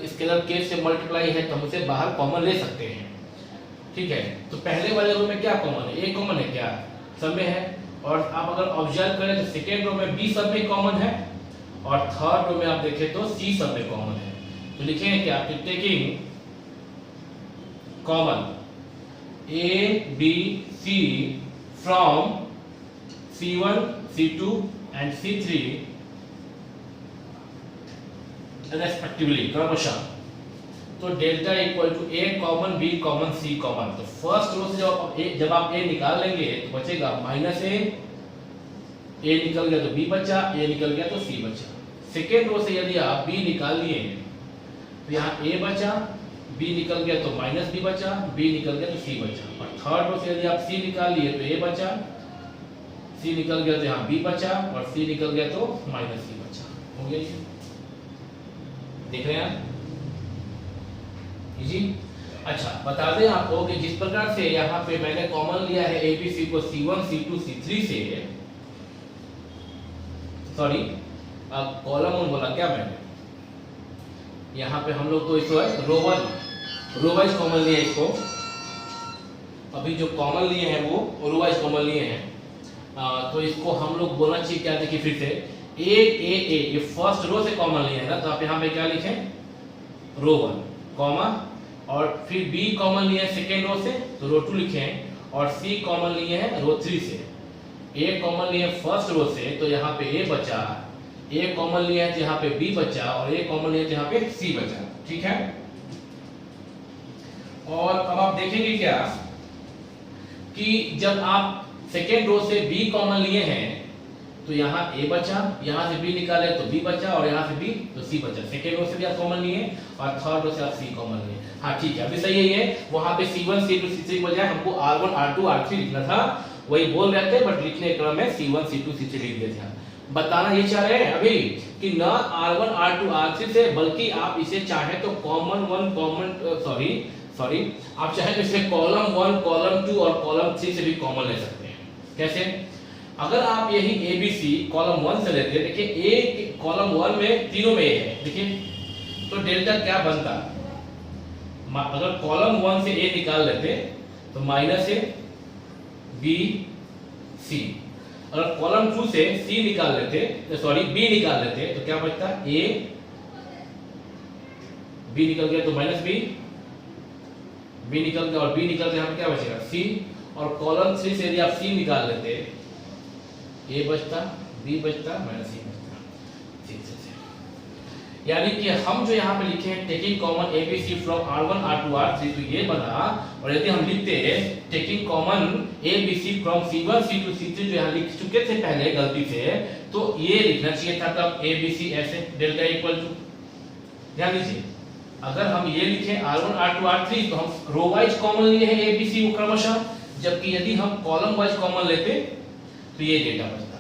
स्केलर के से मल्टीप्लाई है तो हम उसे बाहर कॉमन ले सकते हैं, ठीक है। तो पहले वाले रो में क्या कॉमन है? ए कॉमन है क्या? सब में है। और आप अगर ऑब्जर्व करें तो सेकेंड रो में बी सब में कॉमन है और थर्ड रो में आप देखें तो सी सब में कॉमन है। तो लिखेंगे क्या? Taking common A B C from C1 C2 and C3 respectively क्रमशः, तो delta equal to A common B common C common. तो फर्स्ट रो से जब आप ए निकाल लेंगे तो बचेगा माइनस ए निकल गया तो बी बचा, ए निकल गया तो सी बचा। सेकेंड रो से यदि आप बी निकाल लिए तो यहाँ ए बचा, बी निकल गया तो माइनस बी बचा, बी निकल गया तो सी बचा। और थर्ड रो से यदि आप सी निकाल लिए तो ए बचा, सी निकल गया तो यहाँ बी बचा और सी निकल गया तो माइनस सी बचा। हो गया ये, देख रहे हैं आप जी। अच्छा, बता दें आपको कि जिस प्रकार से यहाँ पे मैंने कॉमन लिया है ए बी सी को C1 C2 C3 से, सॉरी कॉलम वन बोला क्या मैंने, यहाँ पे हम लोग तो इसको रो वाइज कॉमन लिए इसको, अभी जो कॉमन लिए हैं वो रो वाइज कॉमन लिए हैं। तो इसको हम लोग बोलना चाहिए क्या? देखिए फिर से ए ये फर्स्ट रो से कॉमन लिए है ना, तो आप यहाँ पे क्या लिखें? रो 1 कॉमा, और फिर बी कॉमन लिए हैं सेकेंड रो से तो रो 2 लिखें, और सी कॉमन लिए हैं रो 3 से। ए कॉमन लिए फर्स्ट रो से तो यहाँ पे ए बचा, ए कॉमन लिए हैं तो यहाँ पे बी बचा, और ए कॉमन लिए तो यहाँ पे सी बचा, ठीक है। और अब आप देखेंगे क्या कि जब आप सेकेंड रो से बी कॉमन लिए हैं तो यहाँ ए बचा, यहाँ से बी निकाले तो बी बचा, और यहाँ से बी तो सी बचा। सेकेंड रो से भी आप कॉमन लिए और थर्ड रो से आप सी कॉमन लिए। हाँ ठीक है, अभी सही है ये। वहां पे C1 C2 C3 बजाय हमको R1 R2 R3 लिखना था, वही बोल रहे थे, बट लिखने क्रम में C1 C2 C3 लिख दिए थे। बताना ये चाह रहे हैं अभी कि न R1 R2 R3 से, बल्कि आप इसे चाहे तो कॉमन वन कॉमन सॉरी आप चाहे तो इसे कॉलम 1 कॉलम 2 और कॉलम 3 से भी कॉमन ले सकते हैं। कैसे? अगर आप यही ए बी सी कॉलम 1 से लेते हैं, देखिए ए कॉलम 1 में तीनों में ए है, देखिए, तो डेल्टा क्या बनता? अगर कॉलम 1 से ए निकाल लेते तो माइनस ए बी सी, अगर कॉलम 2 से सी निकाल लेते, सॉरी बी निकाल लेते तो क्या बचता? ए बी निकल गया तो माइनस बी निकल गया, और बी निकल गया, यहाँ पे क्या बचेगा? सी। और कॉलम 3 से यदि आप सी निकाल लेते, ए बचता, बी बचता, माइनस सी बचता, ठीक से। यानी कि हम जो यहाँ पे लिखे हैं taking common A B C from R1 R2 R3, तो ये बना। और यदि हम लिखते taking common A B C from C1 C2 C3 जो यहाँ लिख चुके थे पहले गलती से, तो ये लिखना चाहिए था तब ए बी सी ऐसे डेल्टा इक्वल टू, ध्यान दीजिए, अगर हम ये लिखें R1 R2 R3 तो हम रो वाइज कॉमन लिए हैं ए बी सी को क्रमशः, जबकि यदि हम कॉलम वाइज कॉमन लेते तो ये डेटा बचता।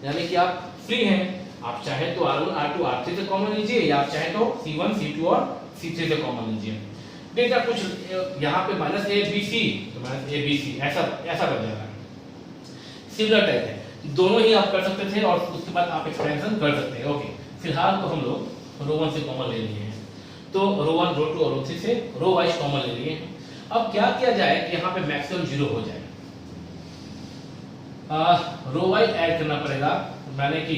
यानी कि आप फ्री हैं, आप चाहे तो R1 R2 R3 से कॉमन लीजिए, या आप चाहे तो C1 C2 और C3 से कॉमन लीजिए। डेटा कुछ यहाँ पे माइनस ए बी सी तो माइनस ए बी सी ऐसा बन जाएगा। सिमिलर टाइप है, दोनों ही आप कर सकते थे और उसके बाद आप एक्सपेंशन कर सकते हैं। ओके, फिलहाल तो हम लोग रो 1 से कॉमन ले लिए हैं, तो रो 1 रो 2 और रो 3 से रो वाइज कॉमन ले लिए। अब क्या किया जाए कि यहाँ पे मैक्सिमम 0 हो जाए? रो वाइज ऐड करना पड़ेगा, माने कि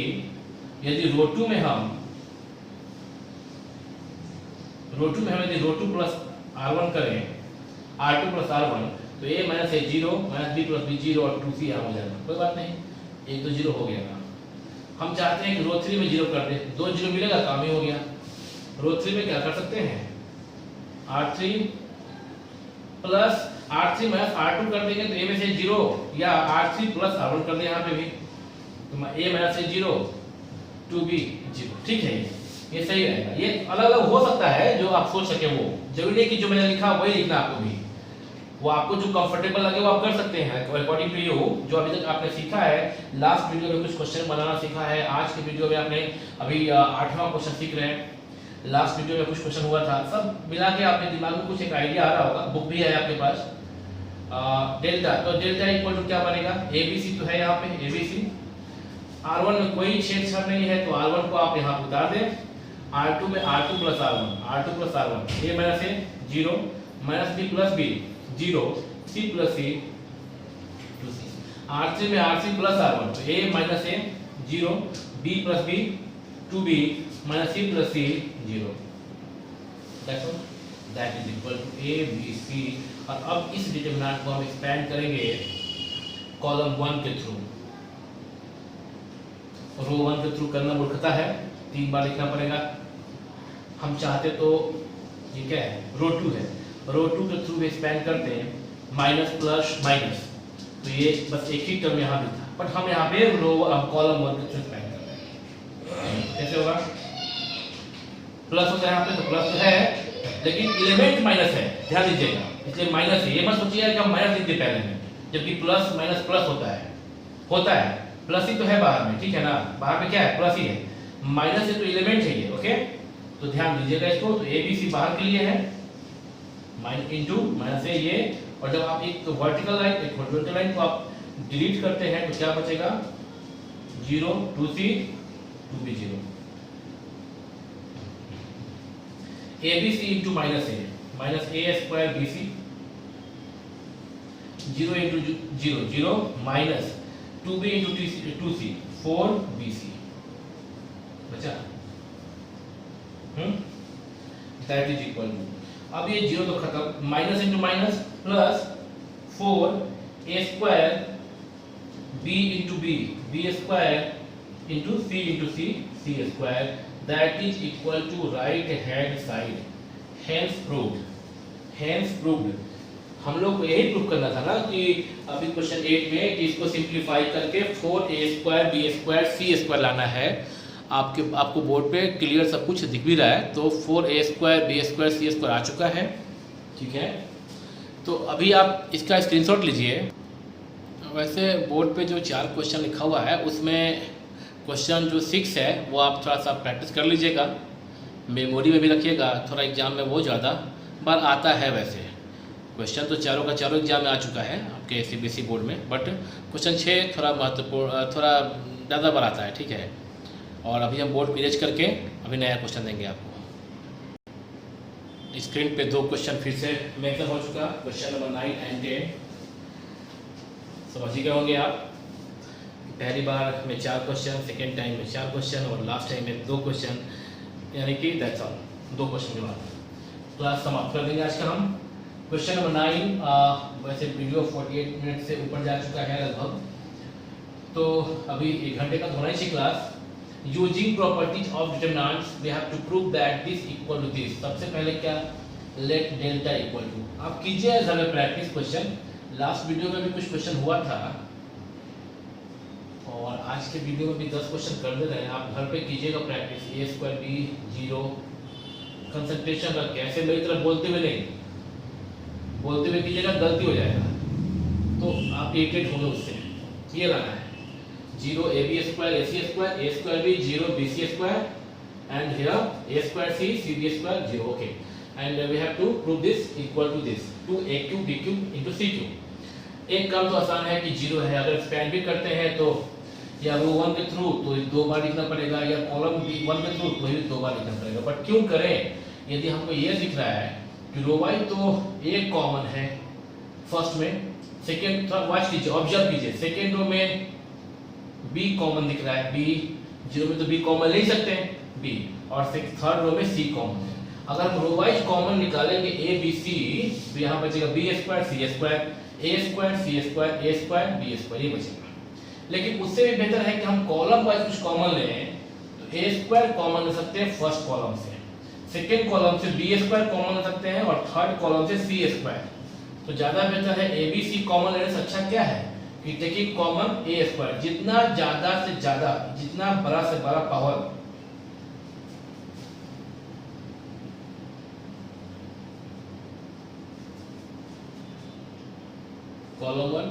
यदि रो 2 में हम यदि रो 2 प्लस R1 करें, R2 प्लस R1, तो a minus a 0 minus b plus b 0 और 2c यहाँ हो जाएगा। कोई बात नहीं, एक तो 0 हो गया ना। हम चाहते हैं कि रो 3 में 0 कर दे, 2 0 मिलेगा, काम ही हो गया। रो 3 में क्या कर सकते हैं? R3 plus R3 minus R2 कर देंगे तो a में से 0, या R3 प्लस R1 कर दें यहाँ पे भी, तो a माइनस ए 0, 2b 0, ठीक है। ये सही रहेगा। ये अलग अलग हो सकता है जो आप सोच सके, वो जरूरी नहीं कि जो मैंने लिखा वही लिखना आपको भी, वो आपको जो कंफर्टेबल लगे वो आप कर सकते हैं अकॉर्डिंग टू यू। जो अभी तक आपने सीखा है, लास्ट वीडियो में कुछ क्वेश्चन बनाना सीखा है, आज के वीडियो में आपने अभी 8वां क्वेश्चन सीख रहे हैं, लास्ट वीडियो में कुछ क्वेश्चन हुआ था, सब मिला के आपके दिमाग में कुछ एक आइडिया आ रहा होगा। बुक भी है आपके पास। डेल्टा, तो डेल्टा इक्वल टू क्या बनेगा, एबीसी तो है यहाँ पे, एबीसी। R1 में कोई छेड़छाड़ नहीं है, तो R1 को आप यहाँ उतार दें, R2 में R2 plus R1, R2 plus R1, a minus a 0, minus b plus b 0, c plus c 2c, R3 में R3 प्लस R1, तो a minus a 0, b plus b 2b, minus c plus c 0, that is equal to a b c। और अब इस determinant को हम expand करेंगे column 1 के through, रो 1 के थ्रू करना मूर्खता है, 3 बार लिखना पड़ेगा। हम चाहते तो ये क्या है, रो 2 है, रो 2 के थ्रू एक्सपेंड करते हैं, माइनस प्लस माइनस, तो ये बस एक ही टर्म यहाँ भी था, बट हम यहाँ पे रो कॉलम 1 के थ्रू एक्सपेंड कर रहे हैं। कैसे होगा, प्लस होता है यहाँ पे, तो प्लस तो है लेकिन एलिमेंट माइनस है, ध्यान दीजिएगा, इसलिए माइनस है। ये मत सोचिए कि हम माइनस लिखते पहले में, जबकि प्लस माइनस प्लस होता है, प्लस ही तो है बाहर में, ठीक है ना, बाहर में क्या है, प्लस ही है, माइनस है तो एलिमेंट है ये, ओके। तो ध्यान दीजिएगा इसको, तो ए बी सी बाहर के लिए है, माइनस इंटू माइनस है ये, और जब आप एक वर्टिकल लाइन एक हॉरिजॉन्टल लाइन को आप डिलीट करते हैं तो क्या बचेगा, 0, 2c 2b 0, a B c into minus a, minus A square B c, 0 into 0 0, minus 2b into 2c 4bc बचा, दैट इज इक्वल टू, अब ये 0 तो खत्म, minus into minus plus 4a square b into b square into c square, that is equal to right hand side, hence proved. हम लोग को यही prove करना था ना कि अभी क्वेश्चन 8 में कि इसको सिंप्लीफाई करके 4a square b square c square लाना है। आपको बोर्ड पे क्लियर सब कुछ दिख भी रहा है, तो 4a square b square c square आ चुका है, ठीक है। तो अभी आप इसका स्क्रीनशॉट लीजिए। वैसे बोर्ड पे जो 4 क्वेश्चन लिखा हुआ है उसमें क्वेश्चन जो 6 है वो आप थोड़ा सा प्रैक्टिस कर लीजिएगा, मेमोरी में भी रखिएगा, थोड़ा एग्जाम में वो ज़्यादा बार आता है। वैसे क्वेश्चन तो चारों का चारों एग्जाम में आ चुका है आपके सीबीएसई बोर्ड में, बट क्वेश्चन 6 थोड़ा महत्वपूर्ण, थोड़ा ज़्यादा बार आता है, ठीक है। और अभी हम बोर्ड इरेज करके अभी नया क्वेश्चन देंगे आपको। स्क्रीन पे 2 क्वेश्चन फिर से मेंशन हो चुका, क्वेश्चन नंबर 9 एंड 10 समझ ही गए होंगे आप। पहली बार में 4 क्वेश्चन, सेकेंड टाइम में 4 क्वेश्चन और लास्ट टाइम में 2 क्वेश्चन, यानी कि दैट्स ऑल, 2 क्वेश्चन के बाद क्लास समाप्त कर देंगे आज का हम। क्वेश्चन नंबर 9 वैसे वीडियो 48 मिनट से ऊपर जा चुका है लगभग, तो अभी 1 घंटे का होना चाहिए class. Using properties of determinants we have to prove that this equal to this. सबसे पहले क्या, लेट डेल्टा इक्वल टू, आप कीजिए as a practice question. Last video में भी कुछ क्वेश्चन हुआ था और आज के वीडियो में भी 10 क्वेश्चन कर दे रहे हैं, आप घर पे कीजिएगा प्रैक्टिस। ए स्क्वायर बी 0, कंसंट्रेशन रख के, ऐसे मेरी तरफ बोलते हुए नहीं, बोलते हुए कीजिएगा गलती हो जाएगा तो आप इरिटेट होंगे उससे। ये लाना है 0 a b square a c square, a square b 0 b c square, and here a square c c b square 0, okay. And we have to prove this equal to this, 2a cube b cube into c cube. एक काम तो आसान है कि 0 है, अगर expand भी करते हैं तो या रो 1 के थ्रू तो 2 बार लिखना पड़ेगा, या कॉलम 1 के थ्रू तो 2 बार लिखना पड़ेगा। बट क्यों करें, यदि हमको ये दिख रहा है कि रो y तो एक कॉमन है फर्स्ट में, सेकेंड थोड़ा वॉच कीजिए, ऑब्जर्व कीजिए, सेकेंड रो में b कॉमन दिख रहा है, b 0 में तो b कॉमन ले सकते हैं b, और थर्ड रो में c कॉमन है। अगर हम रो वाइज कॉमन निकालेंगे a b c तो यहाँ बचेगा b square c square, a square c square, a square b square, ये बचेगा। लेकिन उससे भी बेहतर है कि हम कॉलम वाइज कुछ कॉमन लें, तो a स्क्वायर कॉमन ले सकते हैं फर्स्ट कॉलम से, सेकेंड कॉलम से b स्क्वायर कॉमन ले सकते हैं, और थर्ड कॉलम से c स्क्वायर। तो ज़्यादा बेहतर है a b c कॉमन लेने से अच्छा क्या है कि टेकिंग कॉमन ए स्क्वायर, जितना ज्यादा से ज्यादा, जितना बड़ा से बड़ा power column 1,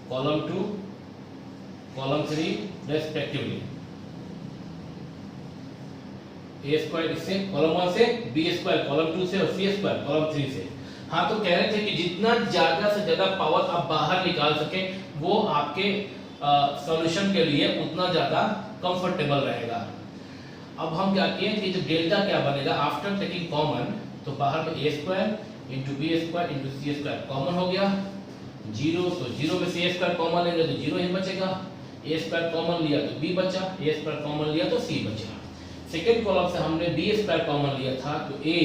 column 2, column 3 respectively, A square इससे कॉलम 1 से, बी स्क्वायर कॉलम 2 से और सी स्क्वायर कॉलम 3 से। हाँ, तो कह रहे थे कि जितना ज्यादा से ज्यादा पावर आप बाहर निकाल सके वो आपके सॉल्यूशन के लिए उतना ज्यादा कंफर्टेबल रहेगा। अब हम क्या किए कि जो डेल्टा क्या बनेगा आफ्टर टेकिंग कॉमन, तो बाहर में A square into B square into C square common हो गया, जीरो, तो जीरो में से ए स्क्वायर कॉमन लेंगे तो जीरो ही बचेगा, ए स्क्वायर कॉमन लिया तो बी बचा, ए स्क्वायर कॉमन लिया तो सी बचा। सेकेंड कॉलम से हमने बी स्क्वायर कॉमन लिया था तो ए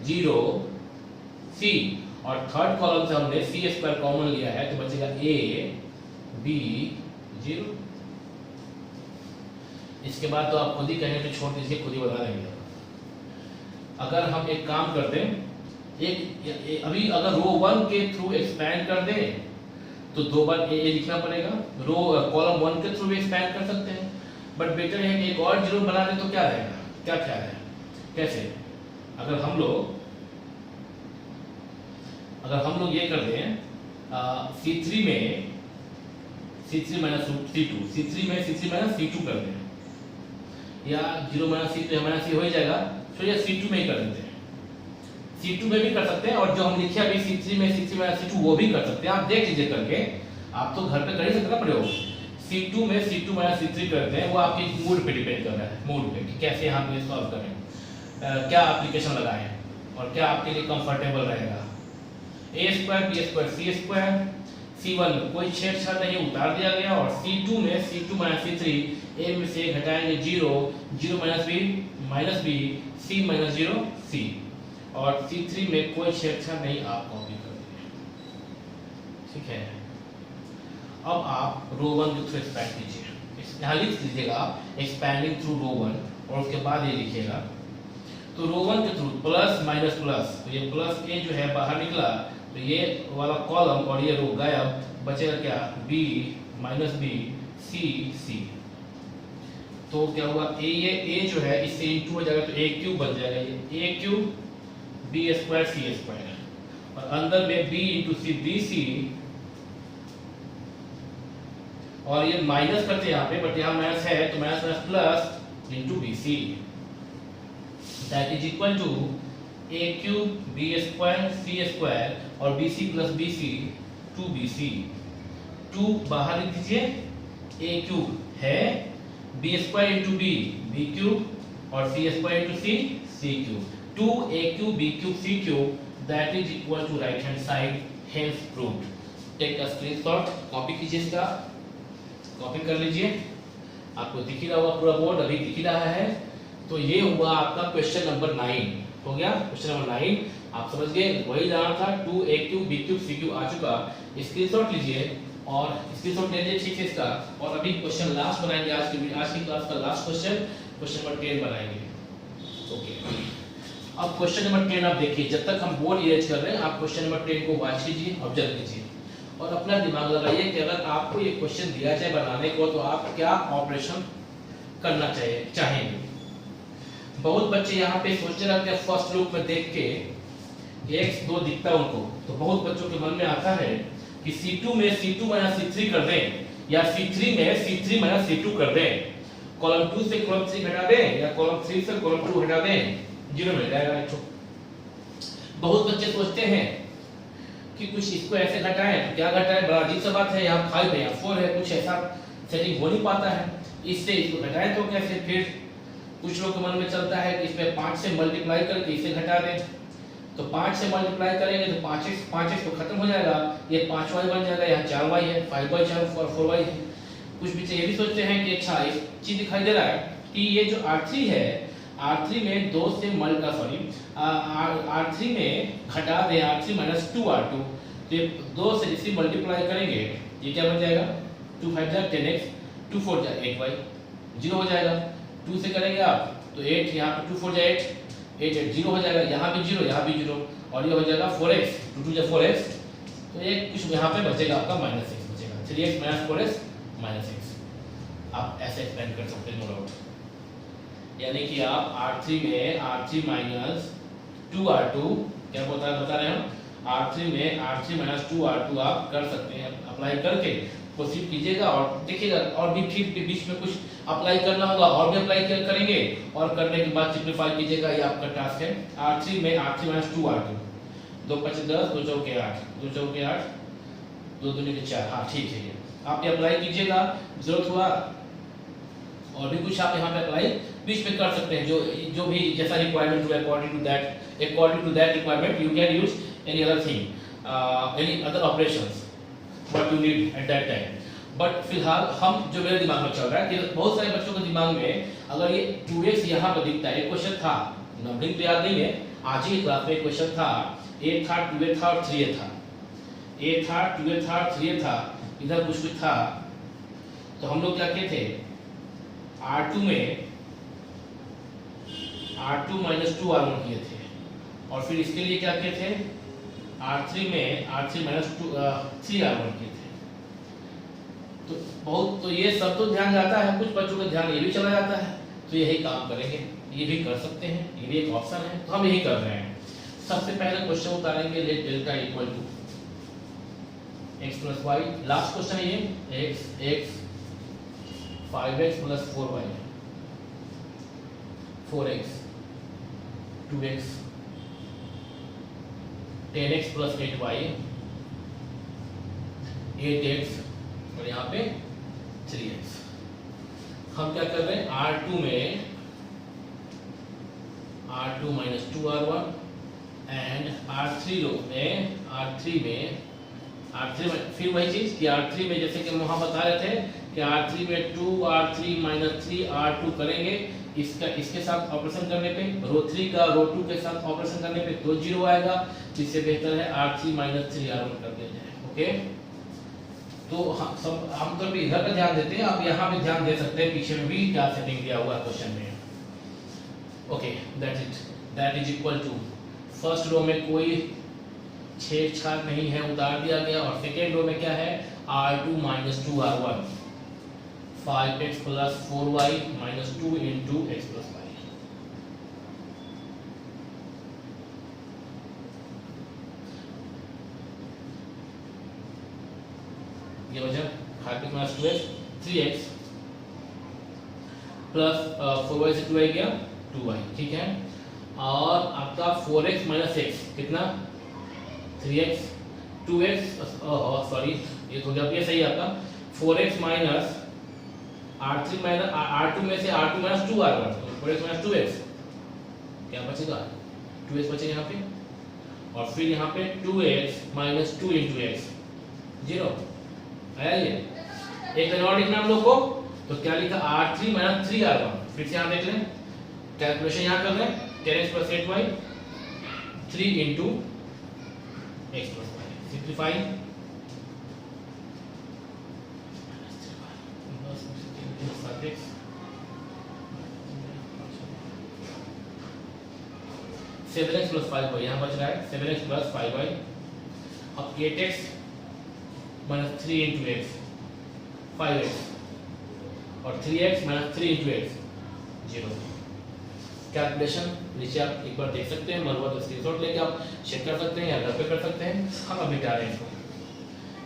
जीरो सी, और थर्ड कॉलम से हमने सी स्क्वायर कॉमन लिया है तो बचेगा ए बी जीरो। इसके बाद तो आप खुद ही कहने पे छोड़ दीजिए, खुद ही बता देंगे। अगर हम एक काम कर दें, अभी अगर रो 1 के थ्रू एक्सपैंड कर दें तो दो बार ए लिखना पड़ेगा, रो कॉलम 1 के थ्रू भी एक्सपैंड कर सकते हैं, बट बेटर है कि एक और जीरो बना दें तो क्या रहेगा, क्या ख्याल है? कैसे? अगर हम लोग ये कर दें C3 में C3 माइनस C2, C3 में C3 माइनस C2 कर दें, या 0 माइनस C तो माइनस C हो ही जाएगा, तो ये C2 में ही कर देते हैं। C2 में भी कर सकते हैं, और जो हम लिखे अभी C3 में C3 माइनस C2 वो भी कर सकते हैं। आप देख लीजिए करके, आप तो घर पे कर ही सकते ना प्रयोग। C2 में C2 माइनस C3 करते हैं, वो आपकी मूड पे डिपेंड कर रहा है, मूड पे कि कैसे यहाँ पे सॉल्व करें, क्या एप्लीकेशन लगाएं और क्या आपके लिए कंफर्टेबल रहेगा। ए स्क्वायर बी स्क्वायर सी स्क्वायर, C1 में कोई छेड़छाड़ नहीं, उतार दिया गया, और C2 में C2 माइनस C3, ए में से घटाएंगे zero, zero minus B C minus zero C, और C3 में कोई छेड़छाड़ नहीं, आप कॉपी कर दीजिए। ठीक है, अब आप रो 1 के थ्रू एक्सपैंड कीजिए, यहाँ लिख लीजिएगा एक्सपैंडिंग थ्रू रो 1, और उसके बाद ये लिखिएगा। तो रो 1 के थ्रू प्लस माइनस प्लस, तो ये प्लस ए जो है बाहर निकला, तो ये वाला कॉलम और ये रो गायब, बचेगा क्या, बी माइनस बी सी सी। तो क्या हुआ, ये ए जो है इससे इंटू हो जाएगा तो ए क्यूब बन जाएगा, ये a cube B square C square, और अंदर में b into c B c, और ये माइनस करते हैं यहाँ पे, बट यहाँ माइनस है तो minus minus plus into B C, that is equal to A cube B square C square और B C plus B C 2bc। 2 बाहर लिख दीजिए, ए क्यूब है B square into B B cube और C square into C C cube, 2a cube b cube c cube, that is equal to right hand side, hence proved. Take a screenshot, copy कीजिए, इसका copy कर लीजिए, आपको दिख ही रहा होगा पूरा बोर्ड, अभी दिख ही रहा है। तो ये हुआ आपका क्वेश्चन नंबर 9 हो गया। क्वेश्चन नंबर 9 आप समझ गए, वही जाना था, 2a cube b cube c cube आ चुका। स्क्रीनशॉट लीजिए और स्क्रीनशॉट ले लीजिए ठीक है इसका, और अभी क्वेश्चन लास्ट बनाएंगे आज की क्लास का लास्ट क्वेश्चन, क्वेश्चन नंबर 10 बनाएंगे। ओके, अब क्वेश्चन नंबर 10 आप देखिए, जब तक हम बोर्ड इरेज कर रहे हैं आप क्वेश्चन नंबर 10 को वॉच कीजिए, ऑब्जर्व कीजिए और अपना दिमाग लगाइए कि अगर आपको ये क्वेश्चन दिया जाए बनाने को तो आप क्या ऑपरेशन करना चाहेंगे। बहुत बच्चे यहाँ पे सोचने लगते हैं फर्स्ट लुक में देख के x2 दिखता है उनको, तो बहुत बच्चों के मन में आता है कि C2 में C2 माइनस C3 कर दें, या C3 में C3 माइनस C2 कर दें, कॉलम 2 से कॉलम 3 घटा दें, या कॉलम 3 से कॉलम 2 घटा दें, जीरो मिल जाएगा। बहुत बच्चे सोचते हैं कि कुछ इसको ऐसे घटाएं तो क्या घटाएं, बड़ा अजीब सा बात है, यहाँ 5 है यहाँ 4 है, कुछ ऐसा सेटिंग हो नहीं पाता है, इससे इसको घटाएं तो कैसे। फिर कुछ लोग के मन में चलता है कि इसमें 5 से मल्टीप्लाई करके इसे घटा दें, तो 5 से मल्टीप्लाई करेंगे तो 5x तो खत्म हो जाएगा, ये 5y बन जाएगा, यहाँ 4y है, 5y और 4y है। कुछ बच्चे ये भी सोचते हैं कि अच्छा एक चीज दिखाई दे रहा है कि ये जो R3 है, R3 में 2 से R3 में घटा दें R3 माइनस 2R2, तो ये 2 से इसी मल्टीप्लाई करेंगे, ये क्या बन जाएगा, 2 5 जा 10x, 2 4 जा 8y, 0 हो जाएगा। 2 से करेंगे आप तो 8, यहाँ पे 2 4 जा 8, 8 8 0 हो जाएगा, यहाँ भी 0 यहाँ भी 0, और ये हो जाएगा 4x, 2 2 जा 4x, तो ये कुछ यहाँ पे बचेगा आपका -x 3x minus 4x minus x। आप ऐसे एक्सपेंड कर सकते हैं नो डाउट। यानी कि आप R3 में R3 माइनस 2R2 क्या बता रहे हैं R3 में R3 माइनस 2R2 आप कर सकते हैं। अप्लाई करके प्रोसीड कीजिएगा और देखिएगा और भी ठीक बीच में कुछ अप्लाई करना होगा और भी अप्लाई करेंगे और करने के बाद सिंपलीफाई कीजिएगा। ये आपका टास्क है। R3 में R3 माइनस 2R2 2 5 10 2 चौके 8 2 चौके 8 2 दूनी के 4। हाँ ठीक है, ये आप ये अप्लाई कीजिएगा। जरूरत हुआ और भी कुछ आप यहाँ पे अप्लाई बीच में कर सकते हैं। जो भी जैसा रिक्वायरमेंट हुआ according to that requirement you can use any other thing any other operations what you need at that time. But फिलहाल हम जो मेरे दिमाग में चल रहा है कि बहुत सारे बच्चों के दिमाग में अगर ये 2x यहाँ पर दिखता है, एक क्वेश्चन था, नंबरिंग तो याद नहीं है, आज ही क्लास में एक क्वेश्चन था, a था 2a था और 3a था, a था 2a था 3a था, इधर कुछ था। तो हम लोग क्या किए थे, R2 में R2 माइनस 2R1 किए थे और फिर इसके लिए क्या किए थे, R3 में R3 माइनस 3R1 किए थे। तो ये सब तो ध्यान जाता है, कुछ बच्चों का ध्यान ये भी चला जाता है, तो यही काम करेंगे, ये भी कर सकते हैं, ये भी एक ऑप्शन है, तो हम यही कर रहे हैं। सबसे पहले क्वेश्चन उतारेंगे let delta equal to x plus Y. Last question है ये, x 5x plus 4y 4x 2x 10x plus 8y 8x और यहाँ पे 3x। हम क्या कर रहे हैं, R2 में R2 minus 2R1 and R3 में फिर वही चीज कि R3 में जैसे कि हम वहाँ बता रहे थे कि R3 में 2R3 माइनस 3R2 करेंगे, इसके साथ ऑपरेशन करने पे रो 3 का रो 2 के साथ ऑपरेशन करने पे तो 0 आएगा, जिससे बेहतर है R3 माइनस 3R1 कर दिया जाए। ओके, तो सब आमतौर पे इधर का ध्यान देते हैं, आप यहाँ पे ध्यान दे सकते हैं, पीछे में भी क्या सेटिंग दिया हुआ है क्वेश्चन में। Okay, that is equal to first row में कोई छेड़छाड़ नहीं है, उतार दिया गया, और सेकेंड रो में क्या है, R2 minus 2R1 5x plus 4y minus 2 into x plus y. ये वजह 5x minus 2x 3x plus 4y से 2y गया 2y, ठीक है। और आपका 4x माइनस x कितना 3x 2x सॉरी ये तो जब ये सही आपका 4x minus R3 minus R2 में से R2 माइनस 2R1 तो 4x माइनस 2x क्या बचेगा 2x बचेगा यहाँ पे, और फिर यहाँ पे 2x माइनस 2 इंटू एक्स 0 आया। ये एक लाइन और लिखना हम लोग को, तो क्या लिखा R3 माइनस 3R1। फिर से यहाँ देख लें, कैलकुलेशन यहाँ कर लें 10x plus 8y 3 into x plus y. Simplify 7x plus 5y यहाँ बच रहा है 7x प्लस 5y। अब 8x minus 3 into x 5x और 3x minus 3 into x 0। Calculation नीचे आप एक बार देख सकते हैं, मरवा तो स्क्रीनशॉट लेके आप चेक कर सकते हैं या घर पे कर सकते हैं। हम अभी मिटा रहे हैं इसको।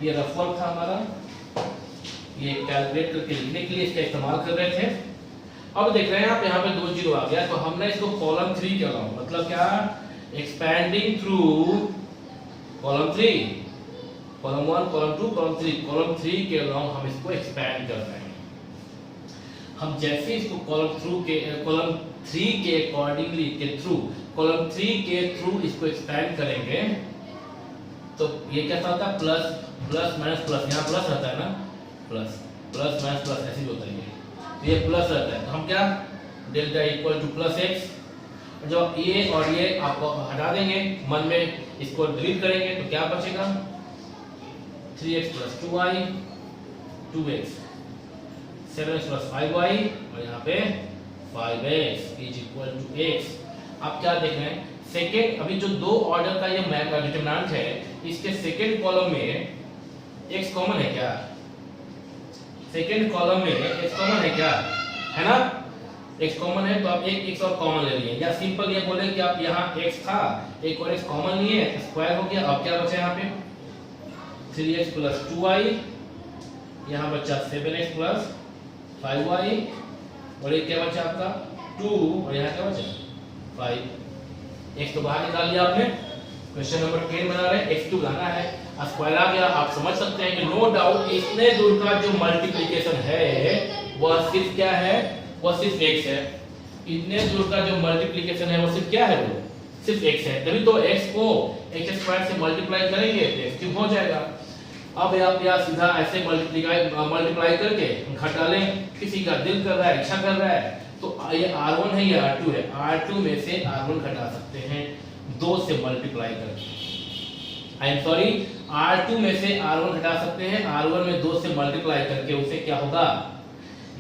ये रफ वर्क था हमारा, ये कैलकुलेट करके लिखने के लिए इसका इस्तेमाल कर रहे थे। अब देख रहे हैं आप यहाँ पे 2 0 आ गया, तो हमने इसको कॉलम 3 के अलावा मतलब क्या expanding through column 3 column 1 column 2 column 3 के अलावा हम इसको एक्सपैंड कर रहे हैं। हम जैसे इसको कॉलम 3 के अकॉर्डिंगली के थ्रू कॉलम 3 के थ्रू इसको एक्सपैंड करेंगे, तो ये क्या होता है प्लस प्लस माइनस प्लस, यहाँ प्लस रहता है ना, प्लस प्लस माइनस प्लस ऐसे भी होता है, तो ये प्लस रहता है। तो हम क्या delta equal two plus x, जब ये और ये आपको हटा देंगे, मन में इसको डिलीट करेंगे, तो क्या बचेगा 3x plus 2y 2x 7x plus 5y और यहाँ पे 5x is equal to x। आप क्या देख रहे हैं सेकेंड, अभी जो 2 ऑर्डर का ये डिटरमिनेंट है, इसके सेकेंड कॉलम में x कॉमन है क्या, सेकेंड कॉलम में x कॉमन है क्या, है ना, x कॉमन है तो आप एक x और कॉमन ले लिए, या सिंपल ये बोले कि आप यहाँ x था एक और x कॉमन लिए स्क्वायर हो गया। अब क्या बचा यहाँ पे 3x प्लस 2y, यहाँ बचा 7x प्लस 5y, और ये क्या बचा आपका 2, और यहाँ क्या बचा 5। x तो बाहर निकाल लिया आपने। क्वेश्चन नंबर 10 बना रहे हैं, x2 लाना है, स्क्वायर आ गया। आप समझ सकते हैं कि नो डाउट इतने दूर का जो मल्टीप्लिकेशन है वह सिर्फ क्या है, वह सिर्फ x है। इतने दूर का जो मल्टीप्लिकेशन है वो सिर्फ क्या है, वो सिर्फ x है। तभी तो x को x स्क्वायर से मल्टीप्लाई करेंगे तो x3 हो जाएगा। अब आप या सीधा ऐसे मल्टीप्लाई करके घटा लें, किसी का दिल कर रहा है, इच्छा कर रहा है तो ये R1 है, ये R2 है, R2 में से R1 घटा सकते हैं 2 से मल्टीप्लाई करके। आई एम सॉरी, R2 में से R1 घटा सकते हैं, R1 में 2 से मल्टीप्लाई करके। उसे क्या होगा,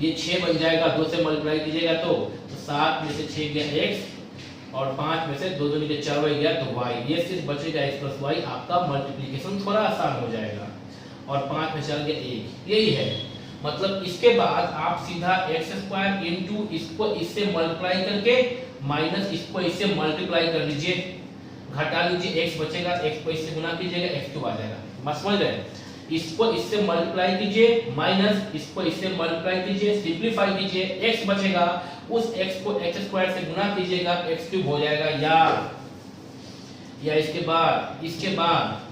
ये 6 बन जाएगा, 2 से मल्टीप्लाई कीजिएगा तो 7 में से 6 गया x, और 5 में से 2 2 के 4 y गया तो y। ये सिर्फ बचेगा x प्लस y। आपका मल्टीप्लिकेशन थोड़ा आसान हो जाएगा, और 5 में चल गया 1। यही है मतलब। इसके बाद आप सीधा x स्क्वायर इंटू इसको इससे मल्टीप्लाई करके माइनस इसको इससे मल्टीप्लाई कर लीजिए, घटा लीजिए, x बचेगा, x को इससे गुना कीजिएगा, x3 आ जाएगा। मत समझ रहे, इसको इससे मल्टीप्लाई कीजिए माइनस इसको इससे मल्टीप्लाई कीजिए, सिंपलीफाई कीजिए, x बचेगा, उस x को x स्क्वायर से गुना कीजिएगा, x3 हो जाएगा। या इसके बाद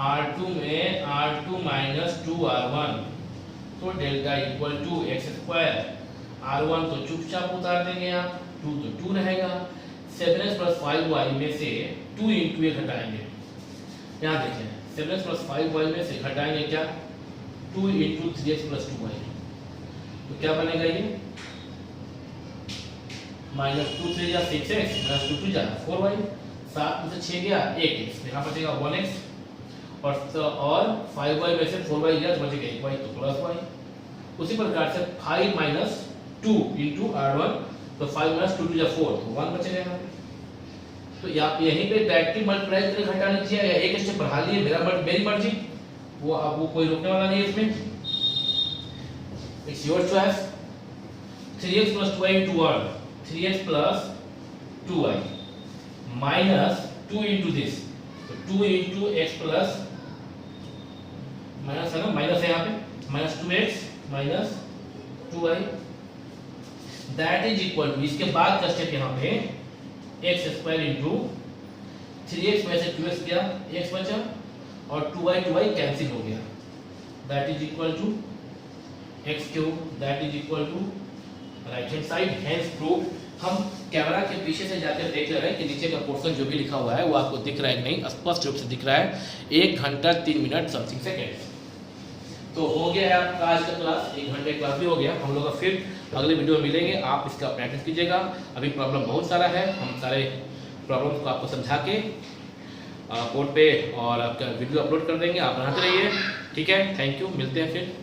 R2 में R2 माइनस 2R1 तो delta equal to x square. R1 तो चुपचाप उतार देंगे आप, 2 तो 2 रहेगा, 7x प्लस 5y में से 2 इंटू ये घटाएंगे। यहाँ देखें 7x प्लस 5y में से घटाएंगे क्या 2 इंटू 3x प्लस 2y, तो क्या बनेगा ये माइनस 2 3 जा 6x प्लस 2 2 जा 4y, 7 में से 6 गया 1x, यहाँ बचेगा 1x, और 5y में से 4y गया तो बचेगा 1y तो प्लस y। उसी प्रकार से 5 माइनस 2 इंटू R1 तो 5 माइनस 2 2 जा 4 तो 1 बचेगा यहाँ पे। तो आप यहीं पे डायरेक्टली मल्टीप्लाई करके घटा लीजिए, या एक स्टेप बढ़ा लिए, मेरी मर्जी, वो अब वो कोई रोकने वाला नहीं है इसमें। It's your choice. 3x plus 2y into 1, 3x plus 2y minus 2 into this, तो 2 इंटू x प्लस माइनस है ना, माइनस है यहाँ पे, minus 2x minus 2y that is equal to, इसके बाद का स्टेप यहाँ पे x स्क्वायर इंटू 3x में से 2x गया, x बचा, और 2y कैंसिल हो गया, that is equal to x cube, that is equal to right hand side. Hence prove. हम कैमरा के पीछे से जाकर देख रहे हैं कि नीचे का पोर्शन जो भी लिखा हुआ है वो आपको दिख रहा है कि नहीं, स्पष्ट रूप से दिख रहा है। 1 घंटा 3 मिनट समथिंग सेकेंड। तो हो गया है आपका आज का क्लास, 1 घंटे क्लास भी हो गया। हम लोग फिर अगले वीडियो में मिलेंगे, आप इसका प्रैक्टिस कीजिएगा। अभी प्रॉब्लम बहुत सारा है, हम सारे प्रॉब्लम्स को आपको समझा के बोर्ड पे और आपका वीडियो अपलोड कर देंगे, आप बनाते रहिए। ठीक है, थैंक यू, मिलते हैं फिर।